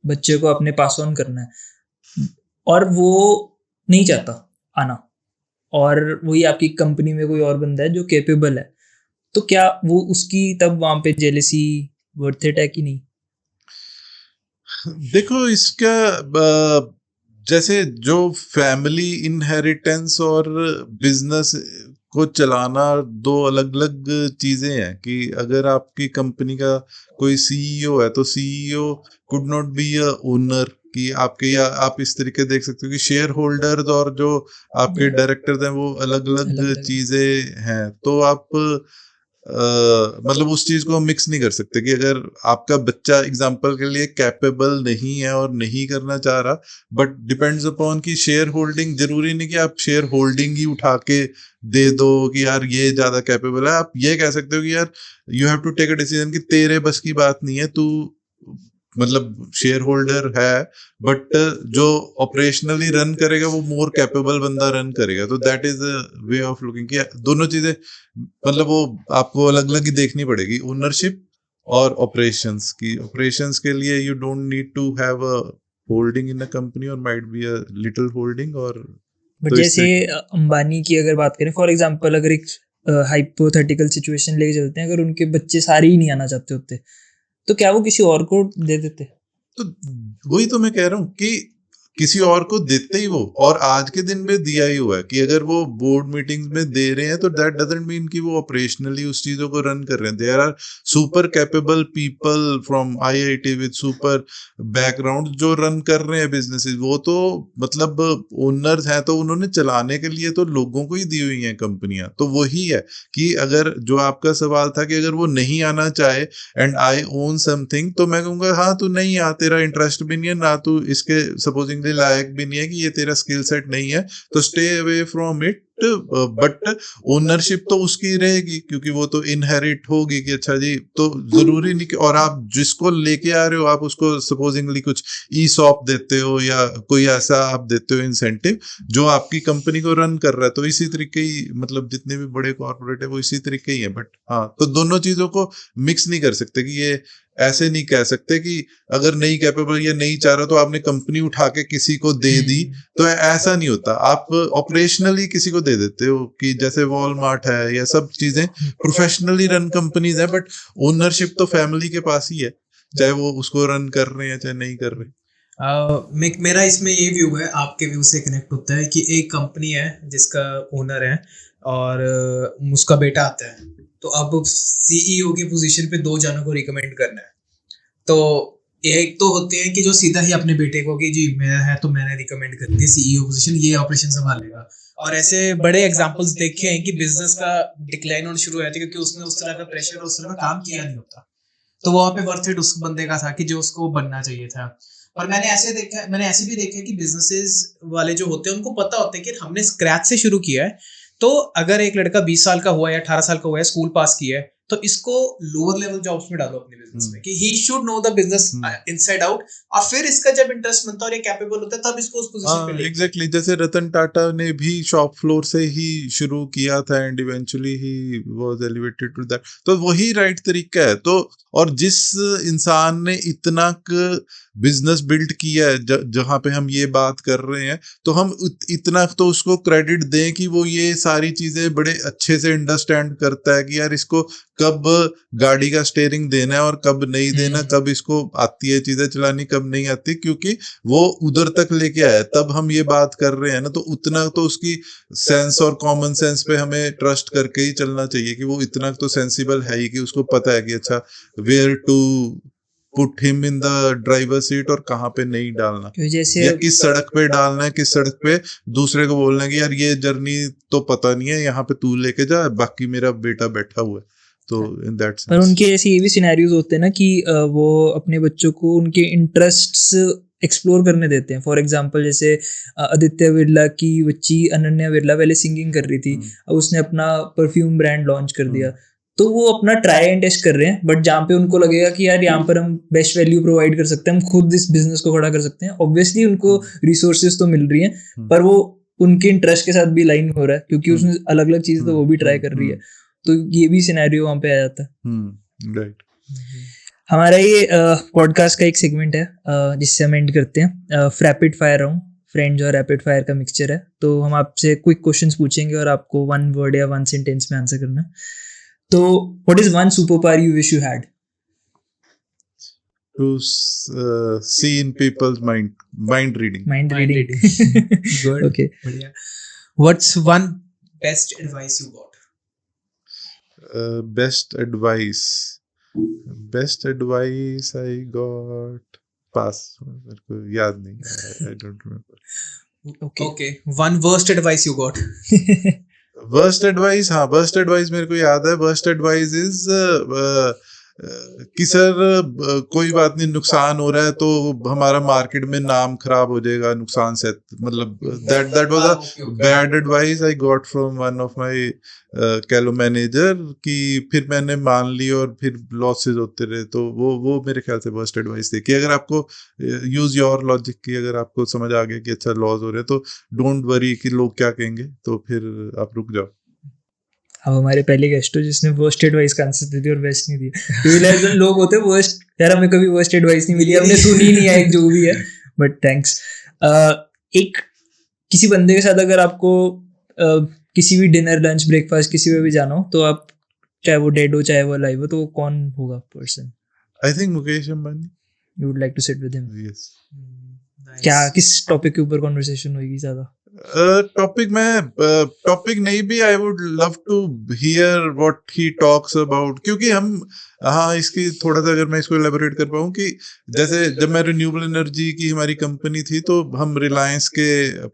बच्चे को अपने पास ऑन करना है और वो नहीं चाहता आना, और वही आपकी कंपनी में कोई और बंदा है जो कैपेबल है, तो क्या वो उसकी तब वहां पे जेलेसी वर्थ इट है कि नहीं? देखो इसका जैसे जो फैमिली इनहेरिटेंस और बिजनेस को चलाना दो अलग अलग चीजें हैं। कि अगर आपकी कंपनी का कोई सीईओ है तो CEO could not be a owner कि आपके, या आप इस तरीके देख सकते हो कि शेयर होल्डर्स और जो आपके डायरेक्टर्स हैं वो अलग अलग अलग-अलग। चीजें हैं। तो आप मतलब उस चीज को हम मिक्स नहीं कर सकते कि अगर आपका बच्चा एग्जाम्पल के लिए कैपेबल नहीं है और नहीं करना चाह रहा, बट डिपेंड्स अपॉन कि शेयर होल्डिंग, जरूरी नहीं कि आप शेयर होल्डिंग ही उठा के दे दो कि यार ये ज्यादा कैपेबल है। आप ये कह सकते हो कि यार you have to take a decision कि तेरे बस की बात नहीं है, तू मतलब शेयर होल्डर है बट जो ऑपरेशनली रन करेगा वो मोर कैपेबल बंदा रन करेगा। तो that is way of looking कि दोनों चीजें मतलब वो आपको अलग अलग ही देखनी पड़ेगी, ओनरशिप और ऑपरेशंस की। ऑपरेशंस के लिए you don't need to have a holding in a company और might be a little holding. और बट तो जैसे इससे अंबानी की अगर बात करें फॉर एग्जांपल, अगर एक हाइपोथेटिकल सिचुएशन लेके चलते हैं, अगर उनके बच्चे सारे ही नहीं आना चाहते होते तो क्या वो किसी और को दे देते? तो वही तो मैं कह रहा हूँ कि किसी और को देते ही वो, और आज के दिन में दिया ही हुआ है कि अगर वो बोर्ड मीटिंग्स में दे रहे हैं तो दैट डजंट मीन कि वो ऑपरेशनली उस चीजों को रन कर रहे हैं। There are super capable people from IIT with super background जो रन कर रहे हैं बिजनेसेस। वो तो मतलब ओनर्स हैं, तो उन्होंने चलाने के लिए तो लोगों को ही दी हुई हैं कंपनियां। तो वही है कि अगर जो आपका सवाल था कि अगर वो नहीं आना चाहे एंड आई ओन समथिंग, तो मैं कहूंगा हाँ तू नहीं आ, तेरा इंटरेस्ट भी नहीं है ना, तू इसके सपोजिंगली लायक भी नहीं है कि ये तेरा स्किल सेट नहीं है, तो stay away from it. But ownership तो उसकी रहेगी क्योंकि वो तो इनहेरिट होगी कि अच्छा जी, तो जरूरी नहीं कि, और आप जिसको लेके आ रहे हो आप उसको सपोजिंगली कुछ ई सॉप देते हो या कोई ऐसा आप देते हो इंसेंटिव जो आपकी कंपनी को रन कर रहा है। तो इसी तरीके ही मतलब जितने भी बड़े कॉर्पोरेट है वो इसी तरीके ही है। बट हाँ, तो दोनों चीजों को मिक्स नहीं कर सकते कि ये ऐसे नहीं कह सकते कि अगर नहीं कैपेबल या नहीं चाह रहा तो आपने कंपनी उठा के किसी को दे दी, तो ऐसा नहीं होता। आप ऑपरेशनली किसी को दे देते हो कि जैसे वॉलमार्ट है, या सब चीजें प्रोफेशनली रन कंपनीज है, बट ओनरशिप तो फैमिली के पास ही है, चाहे वो उसको रन कर रहे हैं चाहे नहीं कर रहे। मेरा इसमें ये व्यू है, आपके व्यू से कनेक्ट होता है कि एक कंपनी है जिसका ओनर है और उसका बेटा आता है, तो अब सीईओ की पोजीशन पे दो जनों को रिकमेंड करना है। तो एक तो होते हैं कि जो सीधा ही अपने बेटे को कि जी मेरा है तो मैंने रिकमेंड कर दी सीईओ पोजीशन, ये ऑपरेशन संभालेगा। और ऐसे बड़े एग्जांपल्स देखे हैं कि बिजनेस का डिक्लाइन होना शुरू हुआ था क्योंकि उसने उस तरह का प्रेशर, उस तरह का काम किया नहीं होता। तो वहां पे वर्थ इट उस बंदे का था कि जो उसको बनना चाहिए था। और मैंने ऐसे भी देखा है कि बिजनेसेस वाले जो होते हैं उनको पता होता है कि हमने स्क्रैच से शुरू किया है, तो अगर एक लड़का 20 साल का हुआ है या 18 साल का हुआ है, स्कूल पास किया है, तो इसको लोअर लेवल जॉब्स में डालो अपने बिजनेस में, कि he should know the business inside out, और फिर इसका जब इंटरेस्ट बनता है और ये कैपेबल होता है तब इसको उस पोजीशन पे ले। एग्जैक्टली, जैसे रतन टाटा ने भी शॉप फ्लोर से ही शुरू किया था and eventually he was elevated to that, तो वही राइट तरीका है। तो और जिस इंसान ने इतना बिजनेस बिल्ड किया है जहां पे हम ये बात कर रहे हैं, तो हम इतना तो उसको क्रेडिट दें कि वो ये सारी चीजें बड़े अच्छे से अंडरस्टैंड करता है कि यार इसको कब गाड़ी का स्टीयरिंग देना है और कब नहीं देना, कब इसको आती है चीजें चलानी, कब नहीं आती, क्योंकि वो उधर तक लेके आया। तब हम ये बात कर रहे हैं ना, तो उतना तो उसकी सेंस और कॉमन सेंस पे हमें ट्रस्ट करके ही चलना चाहिए कि वो इतना तो सेंसिबल है ही कि उसको पता है कि अच्छा where to put him in the driver seat और कहाँ पे नहीं डालना, जैसे या किस सड़क पे डालना है, किस सड़क पे दूसरे को बोलना है कि यार ये जर्नी तो पता नहीं है, यहाँ पे तू लेके जा, बाकी मेरा बेटा बैठा हुआ है। तो इन दैट सेंस, पर उनके ऐसे ये भी सिनेरियोज होते हैं ना कि वो अपने बच्चों को उनके इंटरेस्ट्स एक्सप्लोर करने देते हैं। फॉर एग्जांपल जैसे आदित्य बिरला की बच्ची अनन्या बिरला पहले सिंगिंग कर रही थी, अब उसने अपना परफ्यूम ब्रांड लॉन्च कर दिया, तो वो अपना ट्राई एंड टेस्ट कर रहे हैं। बट जहाँ पे उनको लगेगा कि यार यहाँ पर हम बेस्ट वैल्यू प्रोवाइड कर सकते हैं, हम खुद इस बिजनेस को खड़ा कर सकते हैं, ऑब्वियसली उनको रिसोर्सेज तो मिल रही हैं, पर वो उनके इंटरेस्ट के साथ भी लाइन हो रहा है, क्योंकि उसने अलग अलग चीज तो वो भी ट्राई कर रही है। तो ये भी सिनेरियो वहाँ पे आ जाता है। राइट। हमारा ये पॉडकास्ट का एक सेगमेंट है जिससे हम एंड करते हैं, रैपिड फायर राउंड। फ्रेंड्स और रैपिड फायर का मिक्सचर है, तो हम आपसे क्विक क्वेश्चंस पूछेंगे और आपको 1 वर्ड या 1 सेंटेंस में आंसर करना। तो what is one super power you wish you had? To see in people's mind reading. Mind reading. Good. Okay. बढ़िया. What's one best advice you got? Best advice I got, pass, मेरे को याद नहीं, I don't remember. Okay. One worst advice you got? Worst advice, हाँ worst advice मेरे को याद है। वर्स्ट एडवाइस इज कि सर कोई बात नहीं, नुकसान हो रहा है तो हमारा मार्केट में नाम खराब हो जाएगा, नुकसान से, मतलब that was a bad advice I got from one of my कैलो मैनेजर, कि फिर मैंने मान ली और फिर लॉसेस होते रहे। तो वो मेरे ख्याल से वर्स्ट एडवाइस थी कि अगर आपको यूज योर लॉजिक की, अगर आपको समझ आ गया कि अच्छा लॉस हो रहे हैं तो डोंट वरी कि लोग क्या कहेंगे, तो फिर आप रुक जाओ। अब हमारे पहले गेस्ट हो जिसने वर्स्ट एडवाइस का आंसर दे दिया और बेस्ट नहीं दिया, क्योंकि लोग होते हैं वर्स्ट, यार हमें कभी वर्स्ट एडवाइस नहीं मिली, हमने सुनी नहीं है जो भी है, बट थैंक्स। एक किसी बंदे के साथ अगर आपको किसी भी डिनर लंच ब्रेकफास्ट किसी में भी जाना हो, तो आप चाहे वो डेड हो चाहे वो लाइव हो, तो वो कौन होगा person? I think Mukesh Ambani. You would like to sit with him? Yes. क्या किस टॉपिक के ऊपर कॉन्वर्सेशन होगी ज्यादा? टॉपिक नहीं भी, I would love to hear what he talks about, क्योंकि हम, हाँ इसकी थोड़ा सा अगर मैं इसको एलेबोरेट कर पाऊँ कि जैसे जब मैं रिन्यूएबल एनर्जी की हमारी कंपनी थी, तो हम रिलायंस के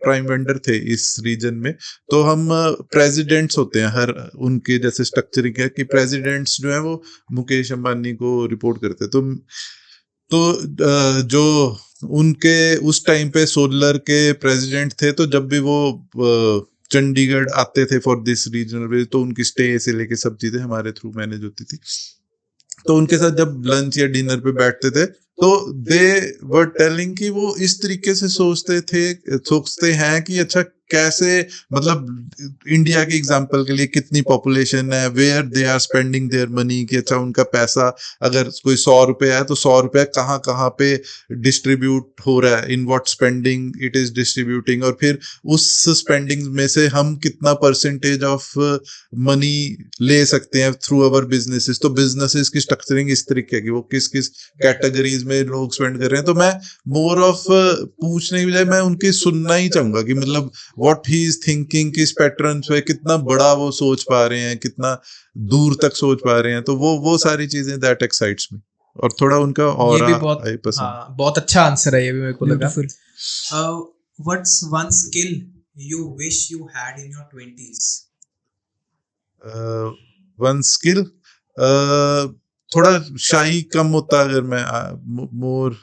प्राइम वेंडर थे इस रीजन में, तो हम प्रेसिडेंट्स होते हैं हर, उनके जैसे स्ट्रक्चरिंग है कि प्रेसिडेंट्स जो है वो मुकेश अंबानी को रिपोर्ट करते, तो जो उनके उस टाइम पे सोलर के प्रेसिडेंट थे, तो जब भी वो चंडीगढ़ आते थे फॉर दिस रीजनल, तो उनकी स्टे से लेके सब चीजें हमारे थ्रू मैनेज होती थी। तो उनके साथ जब लंच या डिनर पे बैठते थे, तो दे वर टेलिंग कि वो इस तरीके से सोचते हैं कि अच्छा कैसे, मतलब इंडिया के एग्जांपल के लिए कितनी पॉपुलेशन है, where they are spending their money, कि अच्छा उनका पैसा अगर कोई 100 रुपया है तो 100 रुपया कहाँ कहाँ पे डिस्ट्रीब्यूट हो रहा है, in what spending it is distributing, और फिर उस स्पेंडिंग में से हम कितना परसेंटेज ऑफ मनी ले सकते हैं थ्रू अवर बिजनेसेस। तो बिजनेसेस की स्ट्रक्चरिंग इस तरीके की, वो किस किस कैटेगरीज में लोग स्पेंड कर रहे हैं। तो मैं मोर ऑफ पूछने की बजाय मैं उनकी सुनना ही चाहूंगा कि मतलब व्हाट ही इज थिंकिंग, किस पैटर्न पे कितना बड़ा वो सोच पा रहे हैं, कितना दूर तक सोच पा रहे हैं। तो वो सारी चीजें दैट एक्साइट्स मी, और थोड़ा उनका ऑरा आई पसंद। हाँ, बहुत अच्छा आंसर है ये भी मेरे को लगा। What's one skill you wish you had in your 20s? One skill, थोड़ा शाही कम होता, अगर मैं मोर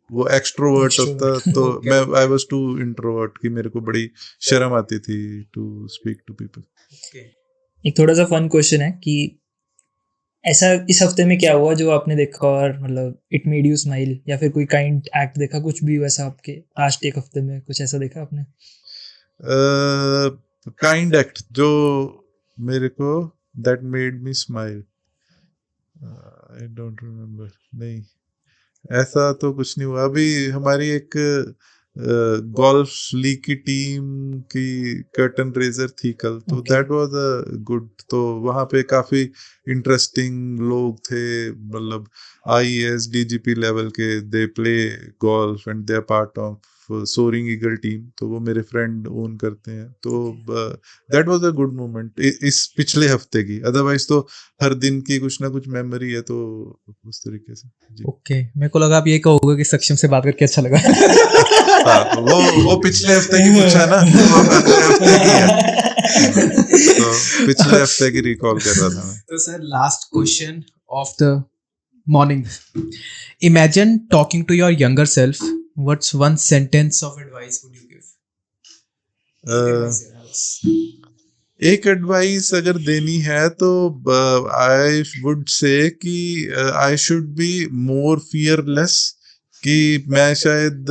वो एक्सट्रोवर्ट होता, तो मैं आई वाज टू इंट्रोवर्ट कि मेरे को बड़ी शर्म आती थी टू स्पीक टू पीपल। एक थोड़ा सा फन क्वेश्चन है कि ऐसा इस हफ्ते में क्या हुआ जो आपने देखा और मतलब इट मेड यू स्माइल, या फिर कोई काइंड एक्ट देखा, कुछ भी वैसा आपके लास्ट एक हफ्ते में कुछ ऐसा देखा आपने? काइंड एक्ट जो मेरे को that made me smile, I don't remember, नहीं ऐसा तो कुछ नहीं हुआ। अभी हमारी एक गोल्फ लीग की टीम की कर्टन रेजर थी कल, तो दैट वाज अ गुड। तो वहाँ पे काफी इंटरेस्टिंग लोग थे, मतलब आईएएस डीजीपी लेवल के, they play golf and they are part of soaring eagle team, तो वो मेरे फ्रेंड ओन करते हैं। तो that was a good moment इस पिछले हफ्ते की। अदरवाइज तो हर दिन की कुछ ना कुछ मेमोरी है, तो उस तरीके से जी। ओके, मेरे को लगा आप ये कहोगे कि सक्षम से बात करके अच्छा लगा। हाँ, वो पिछले हफ्ते की पूछा ना, वो अगले हफ्ते की है, तो पिछले हफ्ते की रिकॉल कर रहा था मैं। तो sir, last question of the morning, imagine talking to your younger self, what's one sentence of advice would you give? एक एडवाइस अगर देनी है तो आई वुड से कि I should be more fearless, कि मैं शायद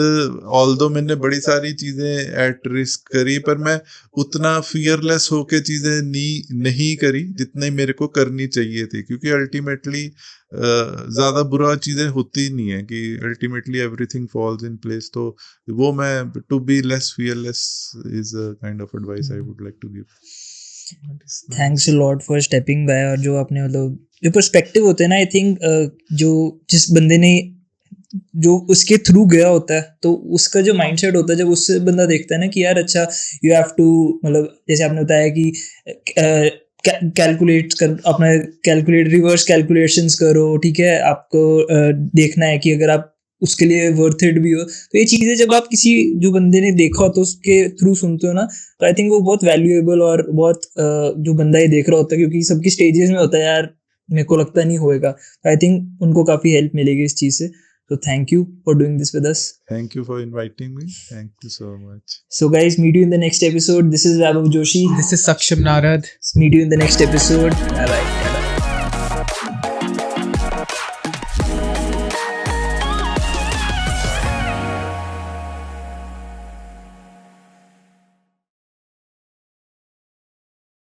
ऑल्दो मैंने बड़ी सारी चीजें एट रिस्क करी, पर मैं उतना फियरलेस होके चीजें नहीं करी जितनी मेरे को करनी चाहिए थी, क्योंकि अल्टीमेटली ज्यादा बुरा चीजें होती नहीं है, कि ultimately everything falls in place. तो वो मैं to be less fearless is a kind of advice I would like to give. Thanks a lot for stepping by. और जो आपने मतलब जो पर्सपेक्टिव होते हैं ना, आई थिंक जो जिस बंदे ने जो उसके थ्रू गया होता है, तो उसका जो माइंडसेट होता है, जब उससे बंदा देखता है ना कि यार अच्छा यू हैव टू, मतलब जैसे आपने बताया कि कैलकुलेट कर, अपना कैलकुलेट रिवर्स कैलकुलेशंस करो, ठीक है, आपको देखना है कि अगर आप उसके लिए वर्थ इट भी हो। तो ये चीज़ें जब आप किसी जो बंदे ने देखा हो तो उसके थ्रू सुनते हो ना, तो आई थिंक वो बहुत वैल्यूएबल और बहुत जो बंदा ये देख रहा होता है, क्योंकि सबकी स्टेजेस में होता है यार मेरे को लगता नहीं होएगा, तो आई थिंक उनको काफ़ी हेल्प मिलेगी इस चीज़ से। So thank you for doing this with us. Thank you for inviting me. Thank you so much. So guys, meet you in the next episode. This is Vaibhav Joshi. This is Saksham Narad. Meet you in the next episode. Bye bye.